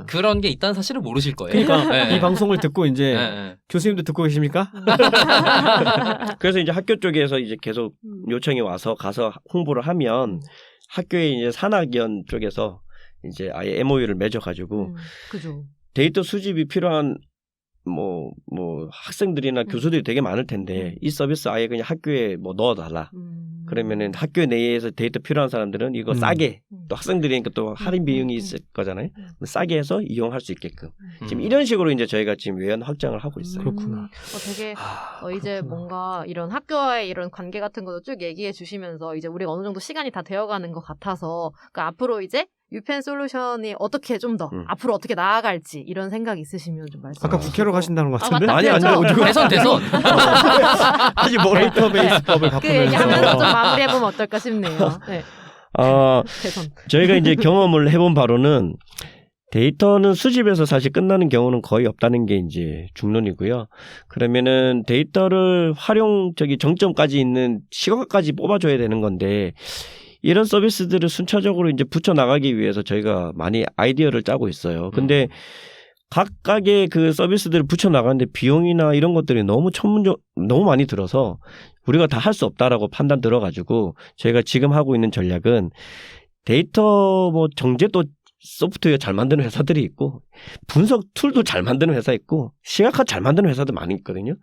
그런 게 있다는 사실을 모르실 거예요. 그러니까 네. 이 방송을 듣고 이제 교수님도 듣고 계십니까? 그래서 이제 학교 쪽에서 이제 계속 요청이 와서 가서 홍보를 하면 학교에 이제 산학연 쪽에서 이제 아예 MOU를 맺어가지고 그죠. 데이터 수집이 필요한 뭐 학생들이나 교수들이 되게 많을 텐데 이 서비스 아예 그냥 학교에 뭐 넣어달라. 그러면은 학교 내에서 데이터 필요한 사람들은 이거 싸게 또 학생들이니까 또 할인 비용이 있을 거잖아요. 싸게 해서 이용할 수 있게끔 지금 이런 식으로 이제 저희가 지금 외연 확장을 하고 있어요. 그렇구나. 되게 이제 뭔가 이런 학교와의 이런 관계 같은 것도 쭉 얘기해 주시면서 이제 우리가 어느 정도 시간이 다 되어가는 것 같아서 그러니까 앞으로 이제 유펜 솔루션이 어떻게 좀 더 앞으로 어떻게 나아갈지 이런 생각 있으시면 좀 말씀해 아까 주시고. 국회로 가신다는 것 같은데? 맞다. 대선. 아니 데이터베이스 법을 그 바꾸면서. 얘기하면서 좀 마무리해보면 어떨까 싶네요. 네. 대선. 저희가 이제 경험을 해본 바로는 데이터는 수집에서 사실 끝나는 경우는 거의 없다는 게 이제 중론이고요. 그러면은 데이터를 정점까지 있는 시각까지 뽑아줘야 되는 건데 이런 서비스들을 순차적으로 이제 붙여 나가기 위해서 저희가 많이 아이디어를 짜고 있어요. 근데 각각의 그 서비스들을 붙여 나가는데 비용이나 이런 것들이 너무 많이 들어서 우리가 다 할 수 없다라고 판단 들어가지고 저희가 지금 하고 있는 전략은 데이터 정제도 소프트웨어 잘 만드는 회사들이 있고 분석 툴도 잘 만드는 회사 있고 시각화 잘 만드는 회사도 많이 있거든요.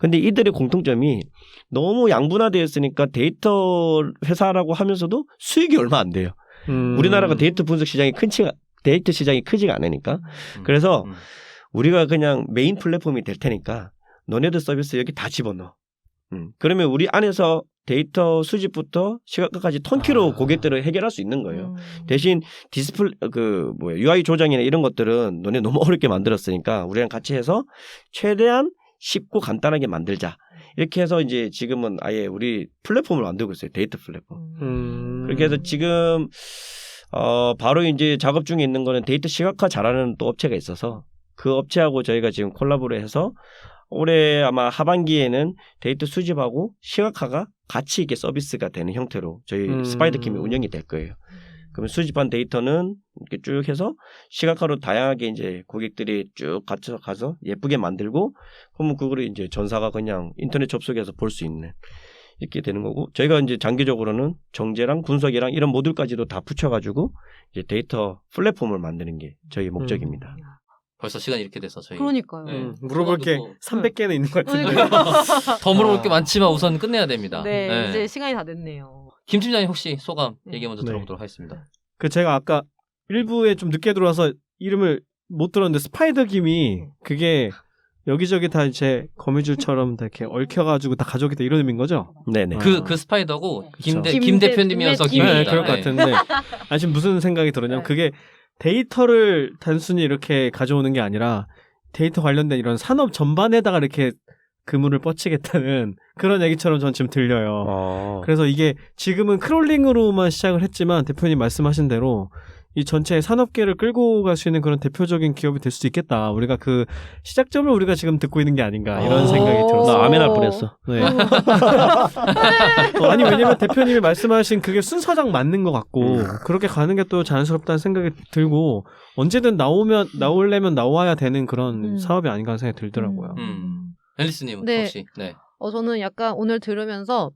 근데 이들의 공통점이 너무 양분화되어 있으니까 데이터 회사라고 하면서도 수익이 얼마 안 돼요. 우리나라가 데이터 분석 시장이 데이터 시장이 크지가 않으니까. 그래서 우리가 그냥 메인 플랫폼이 될 테니까 너네들 서비스 여기 다 집어넣어. 그러면 우리 안에서 데이터 수집부터 시각화까지 턴키로 고객들을 해결할 수 있는 거예요. 대신 UI 조정이나 이런 것들은 너네 너무 어렵게 만들었으니까 우리랑 같이 해서 최대한 쉽고 간단하게 만들자. 이렇게 해서 이제 지금은 아예 우리 플랫폼을 만들고 있어요. 데이터 플랫폼. 그렇게 해서 지금 바로 이제 작업 중에 있는 거는 데이터 시각화 잘하는 또 업체가 있어서 그 업체하고 저희가 지금 콜라보를 해서 올해 아마 하반기에는 데이터 수집하고 시각화가 같이 이게 서비스가 되는 형태로 저희 스파이더킴이 운영이 될 거예요. 그러면 수집한 데이터는 이렇게 쭉 해서 시각화로 다양하게 이제 고객들이 쭉 가서 예쁘게 만들고 그러면 그거를 이제 전사가 그냥 인터넷 접속해서 볼 수 있는 이렇게 되는 거고 저희가 이제 장기적으로는 정제랑 분석이랑 이런 모듈까지도 다 붙여가지고 이제 데이터 플랫폼을 만드는 게 저희 목적입니다. 벌써 시간이 이렇게 돼서 저희 그러니까요. 물어볼 게 300개는 있는 것 같은데. 더 물어볼 게 많지만 우선 끝내야 됩니다. 네, 이제 시간이 다 됐네요. 김 팀장님 혹시 소감 얘기 먼저 들어보도록 하겠습니다. 제가 아까 일부에 좀 늦게 들어와서 이름을 못 들었는데 스파이더김이 그게 여기저기 다 이제 거미줄처럼 다 이렇게 얽혀가지고 다 가족이 다 이런 의미인 거죠? 네네. 그 스파이더고 그쵸. 김 대표님이어서 김 네, 김입니다. 그럴 것 네. 같은데 지금 무슨 생각이 들었냐면 네. 그게 데이터를 단순히 이렇게 가져오는 게 아니라 데이터 관련된 이런 산업 전반에다가 이렇게 그물을 뻗치겠다는 그런 얘기처럼 전 지금 들려요. 그래서 이게 지금은 크롤링으로만 시작을 했지만 대표님 말씀하신 대로 이 전체 산업계를 끌고 갈 수 있는 그런 대표적인 기업이 될 수도 있겠다. 우리가 그 시작점을 우리가 지금 듣고 있는 게 아닌가 이런 생각이 들었어요. 나 아멘 할 뻔했어. 네. 아니 왜냐면 대표님이 말씀하신 그게 순서상 맞는 것 같고 그렇게 가는 게 또 자연스럽다는 생각이 들고 언제든 나오려면 나와야 되는 그런 사업이 아닌가 하는 생각이 들더라고요. 앨리스님 네. 혹시 네. 저는 약간 오늘 들으면서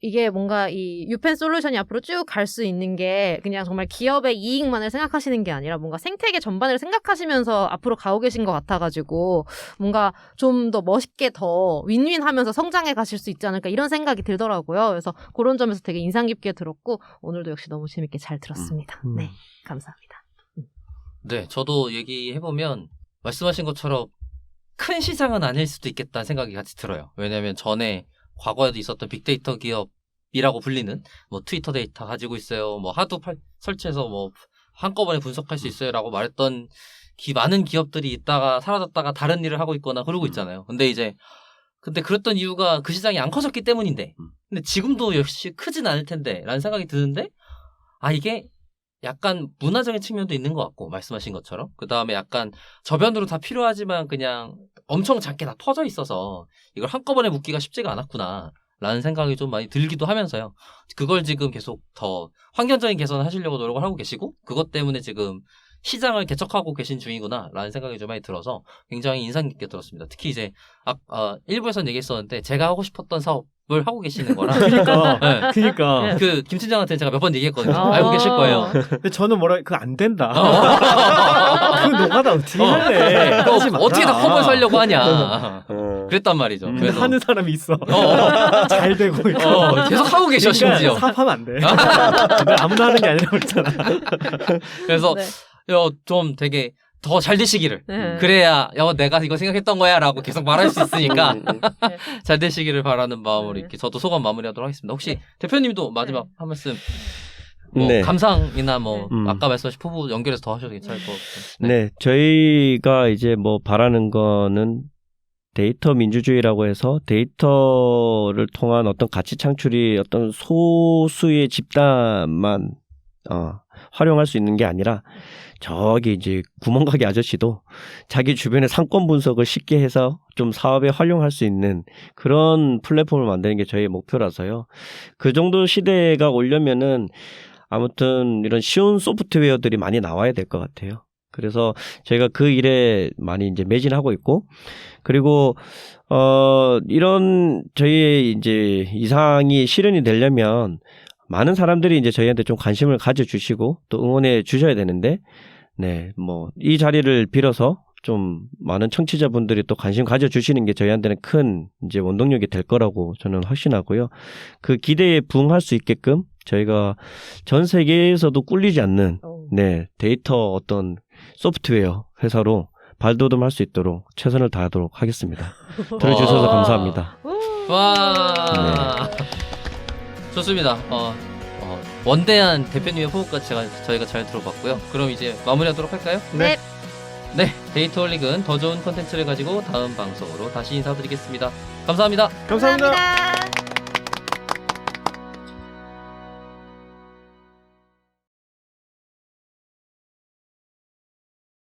이게 뭔가 이 유펜 솔루션이 앞으로 쭉 갈 수 있는 게 그냥 정말 기업의 이익만을 생각하시는 게 아니라 뭔가 생태계 전반을 생각하시면서 앞으로 가고 계신 것 같아가지고 뭔가 좀 더 멋있게 더 윈윈하면서 성장해 가실 수 있지 않을까 이런 생각이 들더라고요. 그래서 그런 점에서 되게 인상 깊게 들었고 오늘도 역시 너무 재밌게 잘 들었습니다. 네, 감사합니다. 네, 저도 얘기해보면 말씀하신 것처럼 큰 시장은 아닐 수도 있겠다는 생각이 같이 들어요. 왜냐하면 전에 과거에도 있었던 빅데이터 기업이라고 불리는 뭐 트위터 데이터 가지고 있어요. 뭐 하도 설치해서 뭐 한꺼번에 분석할 수 있어요라고 말했던 많은 기업들이 있다가 사라졌다가 다른 일을 하고 있거나 그러고 있잖아요. 근데 그랬던 이유가 그 시장이 안 커졌기 때문인데 근데 지금도 역시 크진 않을 텐데 라는 생각이 드는데 이게 약간 문화적인 측면도 있는 것 같고 말씀하신 것처럼 그 다음에 약간 저변으로 다 필요하지만 그냥 엄청 작게 다 퍼져 있어서 이걸 한꺼번에 묶기가 쉽지가 않았구나 라는 생각이 좀 많이 들기도 하면서요. 그걸 지금 계속 더 환경적인 개선을 하시려고 노력을 하고 계시고 그것 때문에 지금 시장을 개척하고 계신 중이구나 라는 생각이 좀 많이 들어서 굉장히 인상 깊게 들었습니다. 특히 이제 일부에서는 얘기했었는데 제가 하고 싶었던 사업을 하고 계시는 거라 그러니까 그 김팀장한테는 제가 몇 번 얘기했거든요. 알고 계실 거예요. 근데 저는 그거 안 된다. 그 노가다 어떻게 할래? 하지 마라. 어떻게 다 커버해서 하려고 하냐. 그랬단 말이죠. 근데 그래서 하는 사람이 있어. 잘 되고 있고. 계속 하고 계셔 심지어. 사업하면 안 돼. 근데 아무나 하는 게 아니라고 그랬잖아. 그래서 네. 좀 되게 더 잘 되시기를 네. 그래야 내가 이거 생각했던 거야 라고 계속 말할 수 있으니까 잘 되시기를 바라는 마음으로 네. 이렇게 저도 소감 마무리하도록 하겠습니다. 혹시 대표님도 마지막 한 말씀 네. 감상이나 뭐 네. 아까 말씀하신 포부 연결해서 더 하셔도 괜찮을 것 같아요. 네, 저희가 이제 뭐 바라는 거는 데이터 민주주의라고 해서 데이터를 통한 어떤 가치 창출이 어떤 소수의 집단만 활용할 수 있는 게 아니라 저기 이제 구멍가게 아저씨도 자기 주변의 상권 분석을 쉽게 해서 좀 사업에 활용할 수 있는 그런 플랫폼을 만드는 게 저희의 목표라서요. 그 정도 시대가 오려면은 아무튼 이런 쉬운 소프트웨어들이 많이 나와야 될 것 같아요. 그래서 저희가 그 일에 많이 이제 매진하고 있고, 그리고 이런 저희의 이제 이상이 실현이 되려면 많은 사람들이 이제 저희한테 좀 관심을 가져주시고 또 응원해 주셔야 되는데, 네, 뭐 이 자리를 빌어서 좀 많은 청취자분들이 또 관심 가져주시는 게 저희한테는 큰 이제 원동력이 될 거라고 저는 확신하고요. 그 기대에 부응할 수 있게끔 저희가 전 세계에서도 꿀리지 않는 네, 데이터 어떤 소프트웨어 회사로 발돋움할 수 있도록 최선을 다하도록 하겠습니다. 들어주셔서 감사합니다. 와 좋습니다. 원대한 대표님의 포부까지 저희가 잘 들어봤고요. 그럼 이제 마무리하도록 할까요? 네. 네, 데이터홀릭은 더 좋은 컨텐츠를 가지고 다음 방송으로 다시 인사드리겠습니다. 감사합니다. 감사합니다.